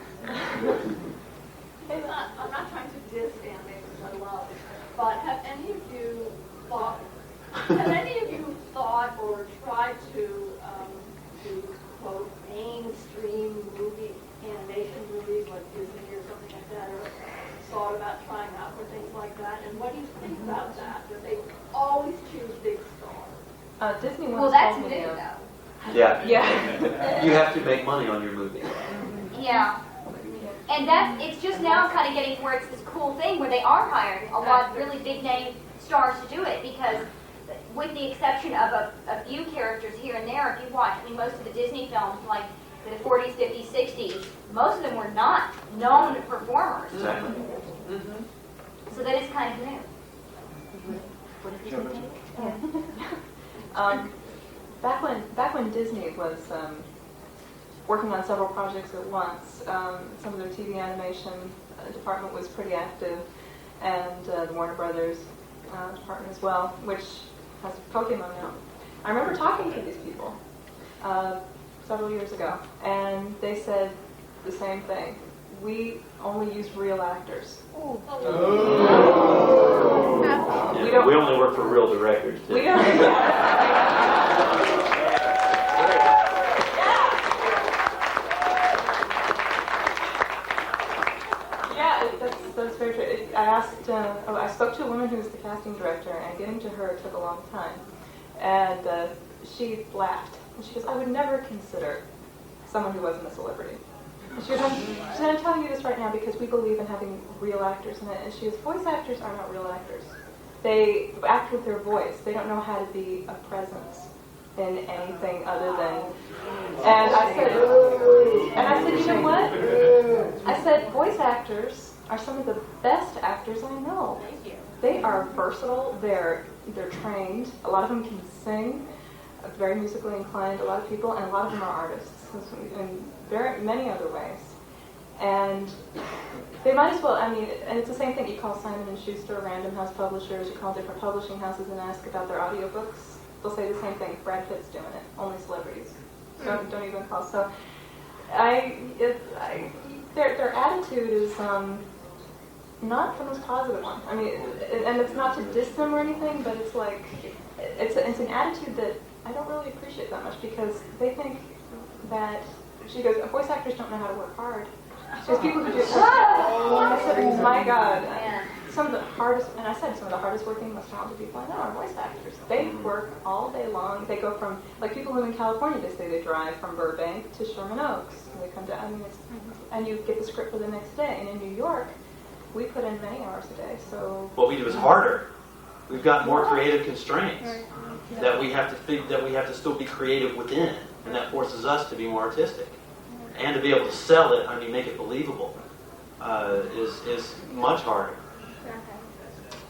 I'm not trying to diss anime, which I love, but have any of you thought or tried to quote mainstream animation movies like Disney or something like that, or thought about trying out for things like that? And what do you think about that? That they always choose big stars. Disney once Well, that's told new me though. Yeah. Yeah. You have to make money on your movie. Yeah. And it's just now kind of getting to where it's this cool thing where they are hiring a lot of really big name stars to do it, because with the exception of a few characters here and there, if you watch, most of the Disney films, like the 40s, 50s, 60s, most of them were not known performers. Exactly. So that is kind of new. Back when Disney was working on several projects at once, some of their TV animation department was pretty active, and the Warner Brothers department as well, which has Pokemon now. I remember talking to these people several years ago, and they said the same thing. We only use real actors. We only work for real directors, too. We don't. That's very true. I spoke to a woman who was the casting director, and getting to her took a long time. And she laughed. And she goes, I would never consider someone who wasn't a celebrity. And she goes, I'm telling you this right now because we believe in having real actors in it. And she goes, voice actors are not real actors. They act with their voice. They don't know how to be a presence. in anything other than. And I said, you know what? I said, voice actors are some of the best actors I know. They are versatile. They're trained. A lot of them can sing. Very musically inclined. A lot of people, and a lot of them are artists in very many other ways. And they might as well. I mean, and it's the same thing. You call Simon and Schuster, Random House publishers. You call different publishing houses and ask about their audiobooks. They'll say the same thing. Brad Pitt's doing it. Only celebrities. Don't even call. So, their attitude is not the most positive one. I mean, and it's not to diss them or anything, but it's like it's an attitude that I don't really appreciate that much because they think that she goes, voice actors don't know how to work hard. She goes, people who do. I said, my God. Some of the hardest, and I said some of the hardest working, most talented people I know are voice actors. They work all day long. They go from, like people who in California, they say they drive from Burbank to Sherman Oaks. And they come to, I mean, and you get the script for the next day. And in New York, we put in many hours a day. So what we do is harder. We've got more creative constraints that we have to still be creative within, and that forces us to be more artistic and to be able to sell it. I mean, make it believable is much harder.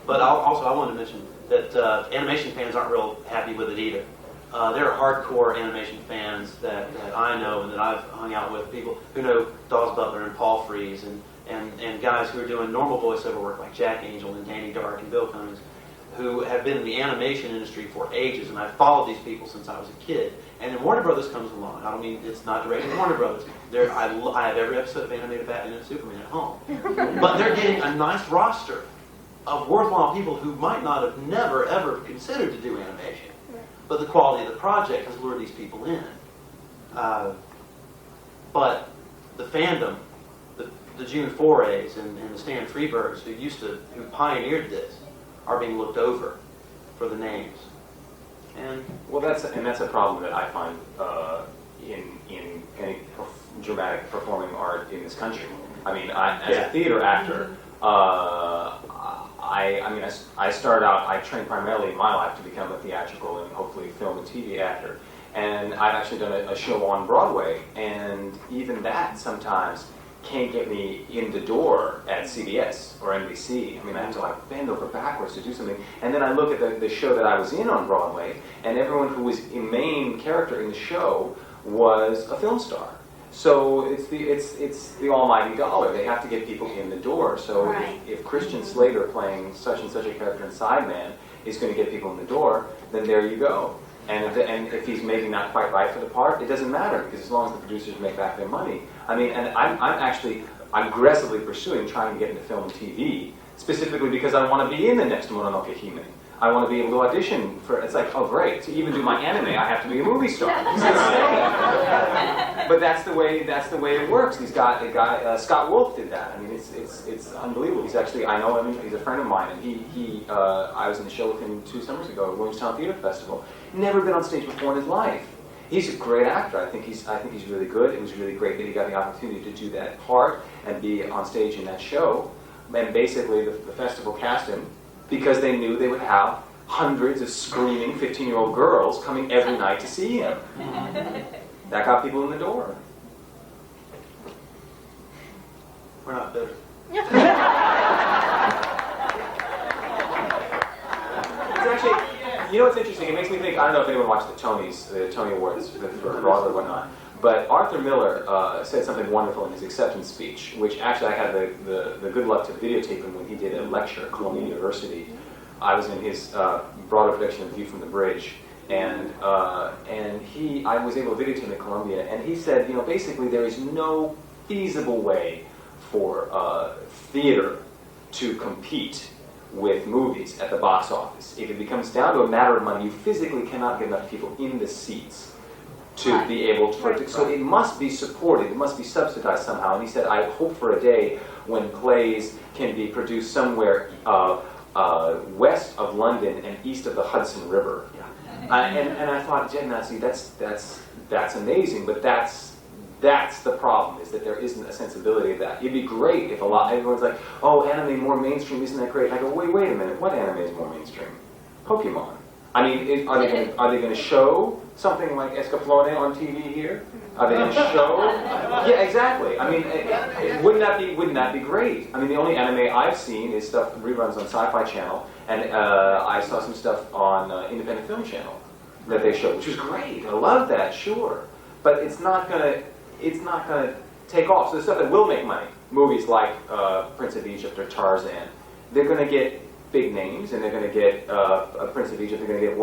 But I wanted to mention that animation fans aren't real happy with it either. There are hardcore animation fans that I know and that I've hung out with, people who know Dawes Butler and Paul Frees and guys who are doing normal voiceover work like Jack Angel and Danny Dark and Bill Cummings, who have been in the animation industry for ages, and I've followed these people since I was a kid. And then Warner Brothers comes along. I don't mean it's not directed at Warner Brothers. I have every episode of animated Batman and Superman at home. But they're getting a nice roster of worthwhile people who might not have never, ever considered to do animation. But the quality of the project has lured these people in. But the fandom, the June Forays and the Stan Freebergs who pioneered this, are being looked over for the names. And well, that's a problem that I find in any dramatic performing art in this country. I mean, as a theater actor, I started out, I trained primarily in my life to become a theatrical and hopefully film and TV actor. And I've actually done a show on Broadway, and even that sometimes can't get me in the door at CBS or NBC. I mean, I have to like bend over backwards to do something. And then I look at the show that I was in on Broadway, and everyone who was a main character in the show was a film star. So it's the almighty dollar. They have to get people in the door. So if Christian Slater playing such and such a character in Sideman is going to get people in the door, then there you go. And if he's maybe not quite right for the part, it doesn't matter, because as long as the producers make back their money. I mean, and I'm actually aggressively pursuing trying to get into film and TV, specifically because I want to be in the next Mononoke Hime. I want to be able to audition for, it's like, oh great, to even do my anime, I have to be a movie star. But that's the way it works. Scott Wolf did that. I mean, it's unbelievable. He's actually, I know him, he's a friend of mine, and I was in the show with him 2 summers ago at Williamstown Theater Festival. Never been on stage before in his life. He's a great actor. I think he's really good. It was really great that he got the opportunity to do that part and be on stage in that show. And basically, the festival cast him because they knew they would have hundreds of screaming 15-year-old girls coming every night to see him. That got people in the door. We're not bitter. It's actually, you know what's interesting? It makes me think, I don't know if anyone watched the Tony Awards for Broadway or whatnot, but Arthur Miller said something wonderful in his acceptance speech, which actually I had the good luck to videotape him when he did a lecture at Columbia University. I was in his Broadway production of View from the Bridge, and I was able to videotape him at Columbia, and he said, you know, basically there is no feasible way for theater to compete with movies at the box office. If it becomes down to a matter of money, you physically cannot get enough people in the seats to be able to, so it must be supported, it must be subsidized somehow. And he said, I hope for a day when plays can be produced somewhere west of London and east of the Hudson River. And I thought, see, that's amazing, but that's the problem, is that there isn't a sensibility of that. It'd be great if everyone's like, oh, anime more mainstream, isn't that great? And I go, wait a minute, what anime is more mainstream? Pokemon. I mean, are they going to show something like Escaflowne on TV here? Are they going to show? Yeah, exactly. I mean, wouldn't that be great? I mean, the only anime I've seen is stuff reruns on Sci-Fi Channel, and I saw some stuff on Independent Film Channel that they showed, which was great. I love that, sure, but it's not gonna take off. So the stuff that will make money, movies like Prince of Egypt or Tarzan, they're going to get big names, and they're going to get Prince of Egypt. They're going to get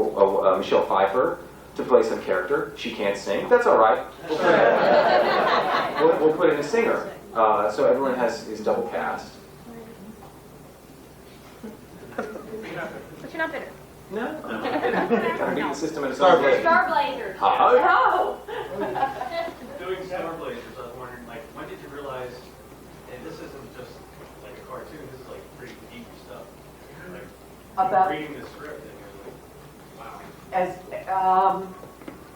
Michelle Pfeiffer to play some character. She can't sing. That's all right. We'll put in a singer, so everyone is double cast. But you're not bitter. No. Gotta beat the system in a certain way. Star Blazers. Oh. Doing Star Blazers, I was wondering, like, when did you realize, and this isn't just like a cartoon, this is like pretty deep stuff. Like, About reading the script and you're like, wow. as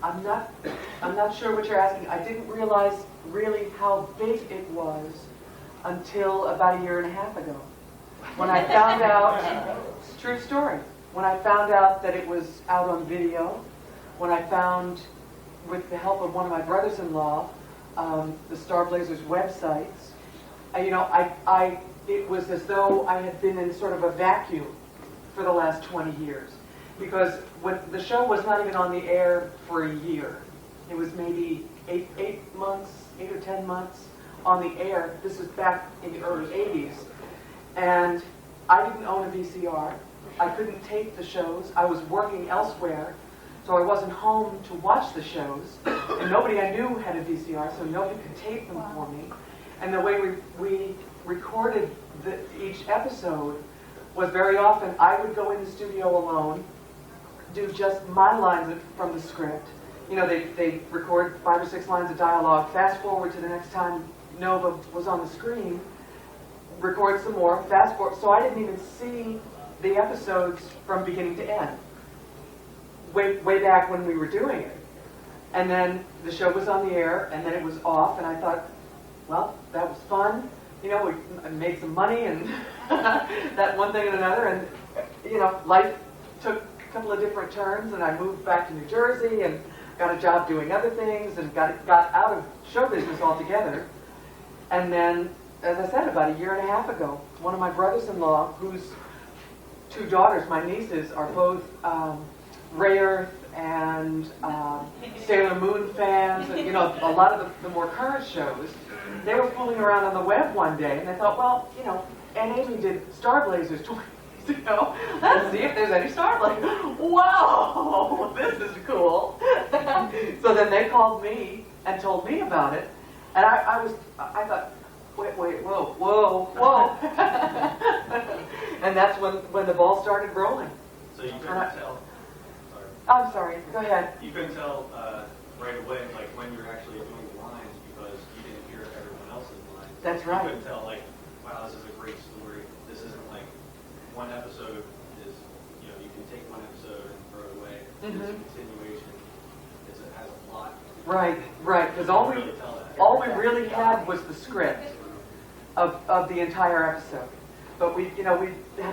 I'm not sure what you're asking. I didn't realize really how big it was until about a year and a half ago, when I found out. True story. When I found out that it was out on video, when I found, with the help of one of my brothers-in-law, the Star Blazers websites, it was as though I had been in sort of a vacuum for the last 20 years. Because when the show was not even on the air for a year. It was maybe 8 or 10 months on the air. This was back in the early 80s. And I didn't own a VCR. I couldn't tape the shows. I was working elsewhere, so I wasn't home to watch the shows. And nobody I knew had a VCR, so nobody could tape them for me. And the way we recorded each episode was very often I would go in the studio alone, do just my lines from the script. You know, they record 5 or 6 lines of dialogue, fast forward to the next time Nova was on the screen, record some more, fast forward. So I didn't even see the episodes from beginning to end, way back when we were doing it. And then the show was on the air, and then it was off, and I thought, well, that was fun. You know, we made some money, and that one thing and another, and, you know, life took a couple of different turns, and I moved back to New Jersey, and got a job doing other things, and got out of show business altogether. And then, as I said, about a year and a half ago, one of my brothers-in-law, whose 2 daughters, my nieces, are both Ray Earth and Sailor Moon fans, and, you know, a lot of the more current shows. They were fooling around on the web one day, and they thought, well, you know, Aunt Amy did Star Blazers 20 years ago. Let's see if there's any Star Blazers. Wow, this is cool. So then they called me and told me about it, and I thought, wait, whoa. And that's when the ball started rolling. So you couldn't tell. I'm sorry, go ahead. You couldn't tell right away, like when you're actually doing the lines, because you didn't hear everyone else's lines. That's right. You couldn't tell, like, wow, this is a great story. This isn't like one episode is, you know, you can take one episode and throw it away. It's a continuation. It has a plot. Right, because all we really had was the script of the entire episode. But we'd have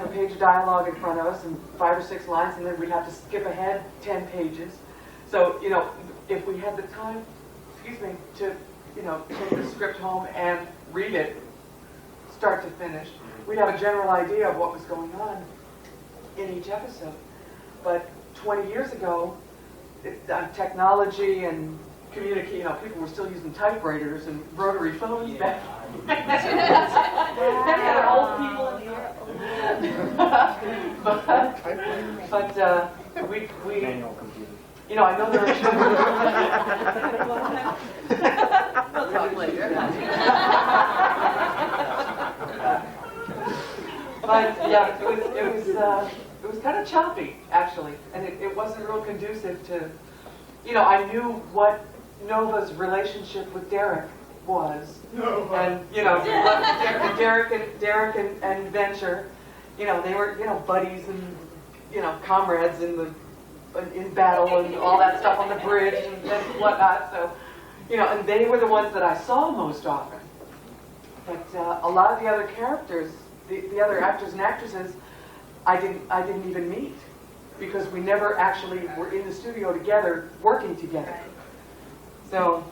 a page of dialogue in front of us and 5 or 6 lines, and then we'd have to skip ahead 10 pages. So, you know, if we had the time, to, you know, take the script home and read it, start to finish, we'd have a general idea of what was going on in each episode. But 20 years ago, technology and communicate, you know, people were still using typewriters and rotary phones back. Then you had old people in the air. but we manual computer. You know, I know there are. We'll talk later. But yeah, it was kind of choppy actually, and it wasn't real conducive to. You know, I knew what Nova's relationship with Derek was, and you know, Derek and Venture, you know, they were, you know, buddies and, you know, comrades in battle and all that stuff on the bridge and whatnot. So, you know, and they were the ones that I saw most often. But a lot of the other characters, the other actors and actresses, I didn't even meet. because we never actually were in the studio together, working together. So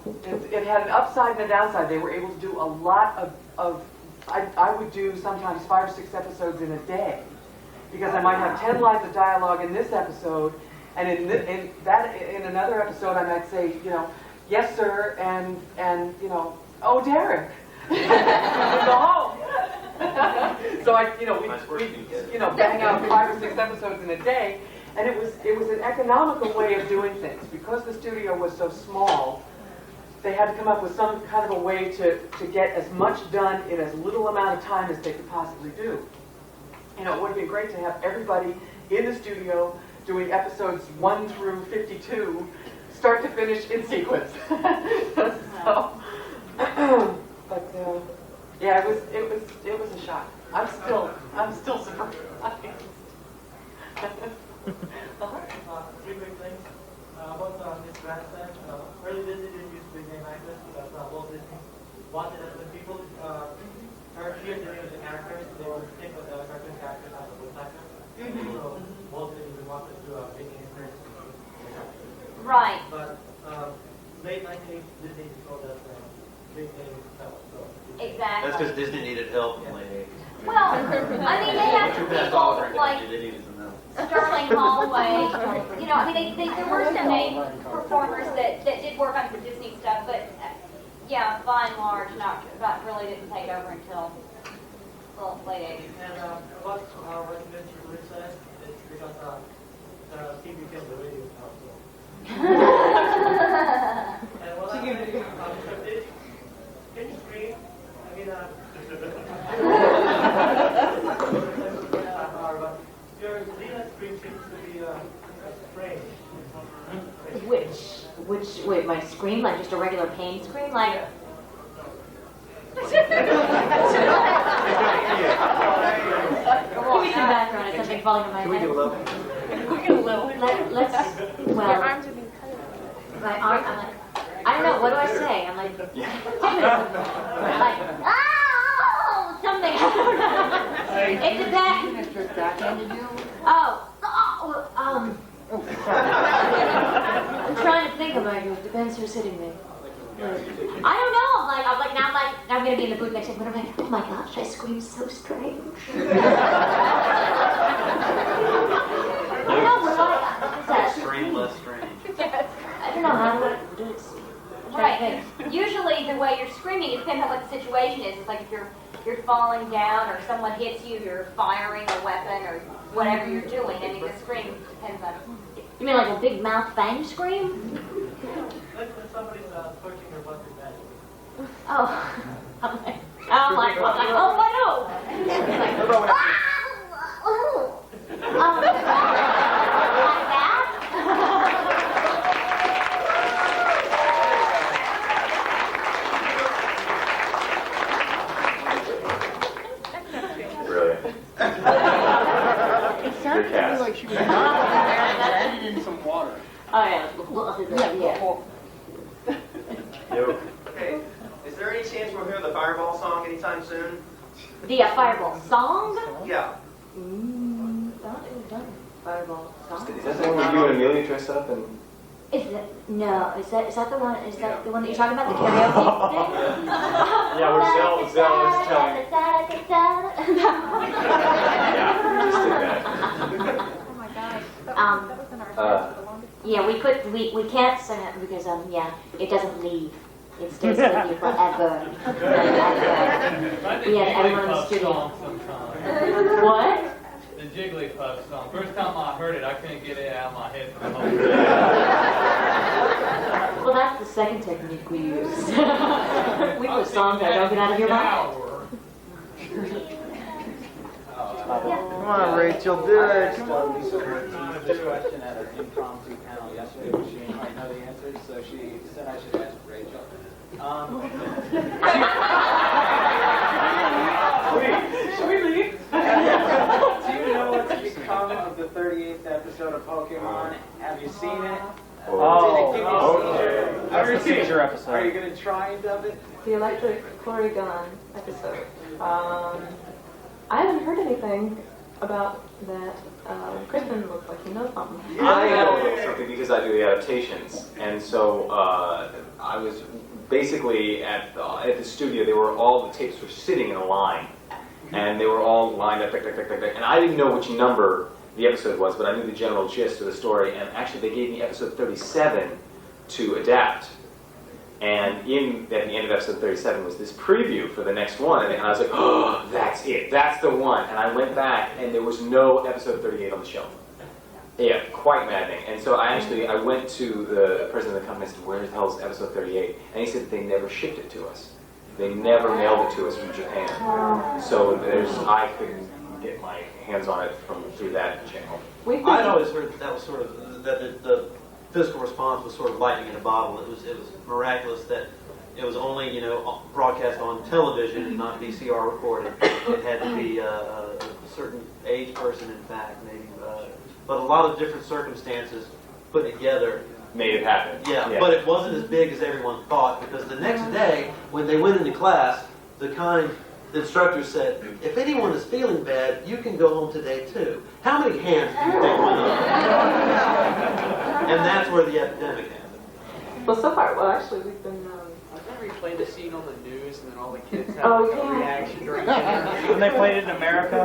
it had an upside and a downside. They were able to do a lot of I would do sometimes 5 or 6 episodes in a day, because I might have 10 lines of dialogue in this episode, and in another episode I might say, you know, yes sir, and you know, oh Derek, go home. So I, you know, we bang out 5 or 6 episodes in a day, and it was an economical way of doing things. Because the studio was so small, they had to come up with some kind of a way to get as much done in as little amount of time as they could possibly do. You know, it would have been great to have everybody in the studio doing episodes 1 through 52, start to finish in sequence. So, but yeah, it was a shock. I'm still surprised. Three quick things. About Miss Grandson, early Disney didn't use big name actors, that's not Walt Disney wanted it. When people hear the name of the characters, they will think of the cartoon character as a voice actor. So Walt Disney wanted to big name actors. Right. But late 1980s Disney told us big name help. So exactly. That's because Disney needed help in the late 80s. Well, I mean, they have people like Sterling Holloway. You know, I mean, there were some name performers that did work on some Disney stuff, but yeah, by and large, not really didn't take over until well, late 80s. And what Vince really said is because TV became the radio now. So. And what I think, can you scream? I mean, your Lena scream seems to be strange. Wait, my scream, like just a regular pain scream, like. Give me some background. It's something falling in my head. Can we do a little? Let's. Well. Your arms are being cut. My arm. I'm like. I don't know. What do I say? I'm like. Like. Oh, something. It's a back. It's just backhanded you? Oh. I'm trying to think of it. It depends who's hitting me. I don't know. Now I'm gonna be in the booth next time. But I'm like, oh my gosh, I scream so strange. I don't know. What is that? Extreme, less strange. I don't know how to do it. Right. Usually the way you're screaming, it depends on what the situation is. It's like if you're falling down or someone hits you, you're firing a weapon or whatever you're doing. I mean, the scream depends on. You mean like a big mouth bang scream? Like when somebody's torching your butt with magic. Oh. I'm like, oh my no! Like that? Brilliant. It sounded to me like she was added in some water. Oh yeah. Okay. Is there any chance we'll hear the Fireball song anytime soon? The Fireball song? Yeah. Fireball song? Is that the one where you and Amelia dress up and? Is that the one? Is that the one that you're talking about? The karaoke thing? Yeah, where Zell is telling. Oh my gosh. That was in our heads for the longest time. Yeah, we can't sing it because it doesn't leave. It stays with you forever. We had everyone in the studio. What? The Jigglypuff song. First time I heard it, I couldn't get it out of my head for the whole day. Well, that's the second technique we use. We put songs that don't get out of your mouth. Come on, Rachel, do it. Question at an impromptu panel yesterday, but she didn't quite know the answers, so she said I should ask Rachel. Should we leave? Do you know what's become of the 38th episode of Pokemon? Have you seen it? Did it give you seizure? That's the seizure episode. Are you going to try and dub it? The electric Porygon episode. I haven't heard anything. about that. Kristen looks like he knows something. I know a little something because I do the adaptations, and so I was basically at the studio. All the tapes were sitting in a line, and they were all lined up, and I didn't know which number the episode was, but I knew the general gist of the story. And actually, they gave me episode 37 to adapt. And at the end of episode 37 was this preview for the next one, and I was like, oh, that's it, that's the one. And I went back, and there was no episode 38 on the shelf. Yeah, quite maddening. And so I went to the president of the company and said, where the hell is episode 38? And he said that they never shipped it to us. They never mailed it to us from Japan. So I couldn't get my hands on it through that channel. I'd always heard that was sort of, that the physical response was sort of lightning in a bottle. It was miraculous that it was only, broadcast on television and not VCR recorded. It had to be a certain age person, in fact, maybe. But a lot of different circumstances put together made it happen. Yeah, but it wasn't as big as everyone thought, because the next day, when they went into class, the instructor said, if anyone is feeling bad, you can go home today too. How many hands do you think went up? And that's where the epidemic happened. Well, so far, actually, we've been... I've never replayed the scene on the news, and then all the kids have Oh, like, a yeah. reaction during dinner. When they played it in America.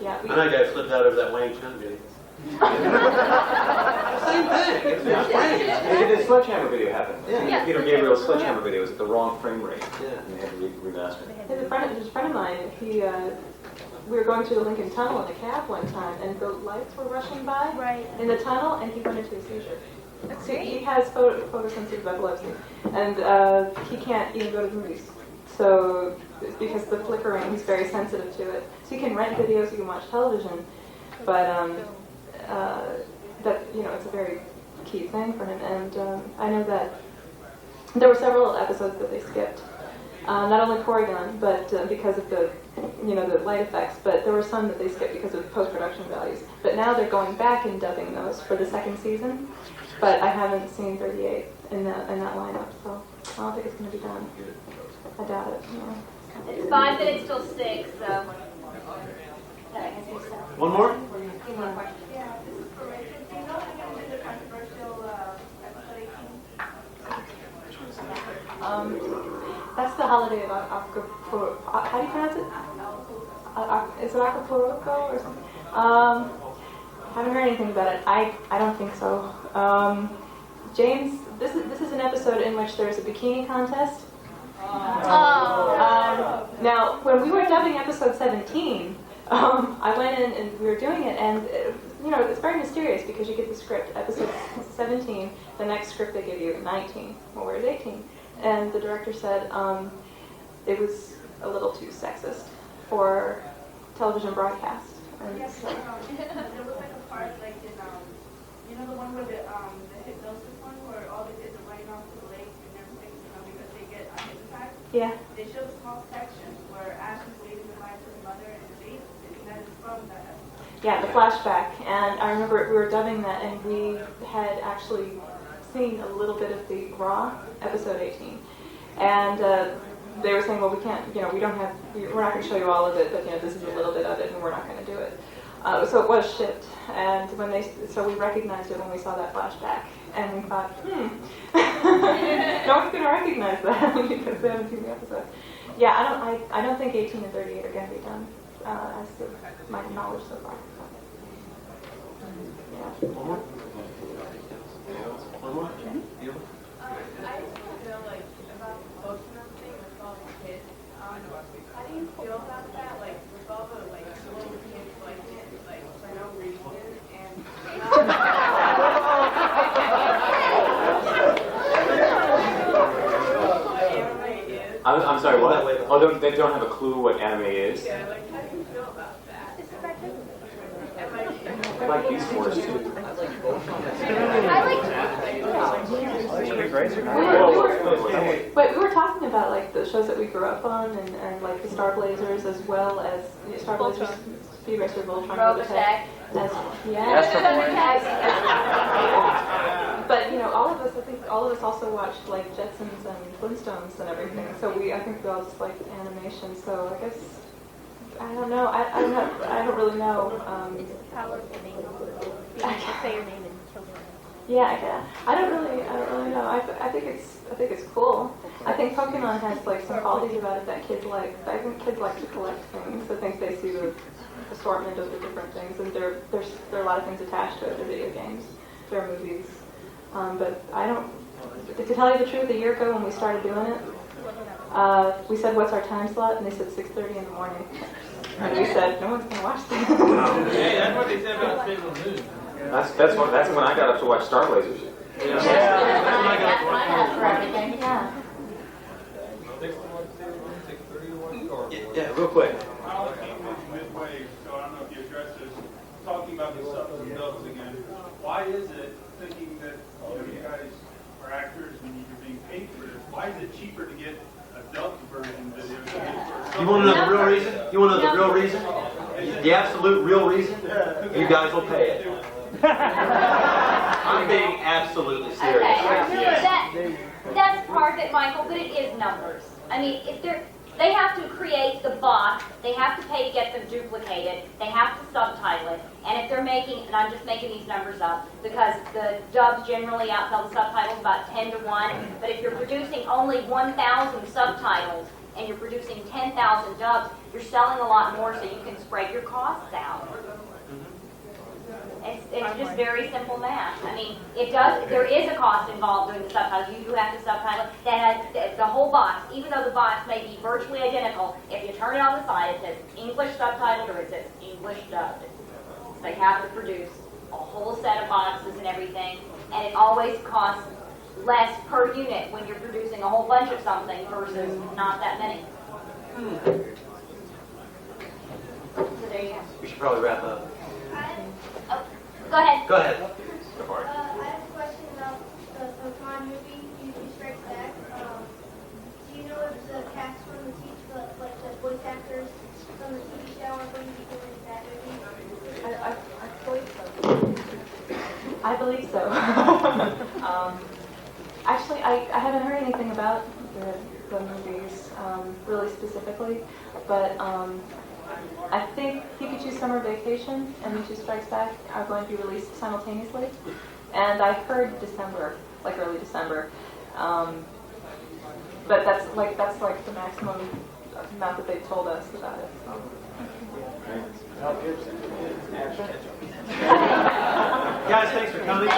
Yeah. I know guy flipped out over that Wayne Chun video. Same thing. They did a Sledgehammer video happen. Yeah. Peter Gabriel's Sledgehammer video was at the wrong frame rate. Yeah. And they had to remaster it. There's a friend of mine, we were going through the Lincoln Tunnel in a cab one time, and the lights were rushing by in the tunnel, and he went into a seizure. So he has photosensitive epilepsy, and he can't even go to the movies. So, because the flickering, he's very sensitive to it. So you can rent videos, you can watch television, but it's a very key thing for him. And I know that there were several episodes that they skipped. Not only Porygon, but because of the light effects, but there were some that they skipped because of post-production values. But now they're going back and dubbing those for the second season. But I haven't seen 38 in that lineup, so I don't think it's going to be done. I doubt it. No. It's 5 minutes till 6, so. One more? Two more questions. Yeah, this is for Rachel. Do you know if you're going to do the controversial episode 18? That's the holiday of Acapulco. How do you pronounce it? Is it Acapulco or something? Haven't heard anything about it. I don't think so. James, this is an episode in which there's a bikini contest. Now, when we were dubbing episode 17, I went in and we were doing it, and it's very mysterious because you get the script, episode 17, the next script they give you, 19. Well, where's 18? And the director said it was a little too sexist for television broadcast. And Yes, there was like a part like in the one where the hypnosis one where all the kids are running off to the lake and everything, because they get hypnotized. Yeah. They showed a small section where Ash is waving goodbye to his mother and the baby, and that is from that episode. Yeah, the flashback. And I remember we were dubbing that, and we had actually seen a little bit of the raw episode 18. And they were saying, well, we can't, we're not going to show you all of it, but this is a little bit of it, and we're not going to do it. So it was shipped, and so we recognized it when we saw that flashback, and we thought, no one's going to recognize that because they haven't seen the episode. Yeah, I don't think 18 and 38 are going to be done, as to my knowledge so far. Yeah. One more? One more? I just want to know, about the Pokemon thing with all the kids. How do you feel about that? With all the, little kids liking it, for no reason, I'm sorry, what? Oh, they don't have a clue what anime is? Yeah, how do you feel about that? I like Beast Wars too. But we were talking about the shows that we grew up on, and the Star Blazers, as well as Star Blazers, Speed Racer, Voltron, Robotech. But all of us, I think all of us also watched Jetsons and Flintstones and everything. So I think we all just liked animation. So I don't know. I don't really know. Power of the name. Being able to say your name and kill your name. Yeah. I don't really know. I think it's cool. I think Pokemon has like some qualities about it that kids like. I think kids like to collect things. I think they see the assortment of the different things, and there are a lot of things attached to it. There are video games, there are movies, but I don't. To tell you the truth, a year ago when we started doing it, we said, "What's our time slot?" And they said 6:30 in the morning. And we said, "No one's gonna watch this." Hey, that's what they said about Sailor Moon. That's when I got up to watch Star Blazers. Yeah. For everything, yeah. Yeah, real quick. I only came in midway, so I don't know if you addressed this. Talking about the subs and dubs again. Why is it, thinking that you guys are actors and you're being paid for this, why is it cheaper to get a dubbed version video? You want to know the real reason? You want to know the real reason? The absolute real reason? You guys will pay it. I'm being absolutely serious. Okay, that's part of it, Michael, but it is numbers. I mean, if they have to create the box, they have to pay to get them duplicated, they have to subtitle it, and if they're making, and I'm just making these numbers up, because the dubs generally outsell the subtitles about 10 to 1, but if you're producing only 1,000 subtitles, and you're producing 10,000 dubs, you're selling a lot more so you can spread your costs out. It's just very simple math. I mean, there is a cost involved doing the subtitles. You do have to subtitle it. That has the whole box, even though the box may be virtually identical, if you turn it on the side, it says English subtitled or it says English dubbed. They have to produce a whole set of boxes and everything, and it always costs less per unit when you're producing a whole bunch of something versus not that many. So there you go. We should probably wrap up. Go ahead. Go ahead. I have a question about the Otakon movie, Future Strikes Back. Do you know if the cast from the voice actors from the TV show are going to be doing that movie? I believe so. Actually, I haven't heard anything about the movies really specifically, but I think Pikachu Summer Vacation and Future Strikes Back are going to be released simultaneously, and I heard December, like early December. But that's like the maximum amount that they've told us about it. Guys, thanks for coming.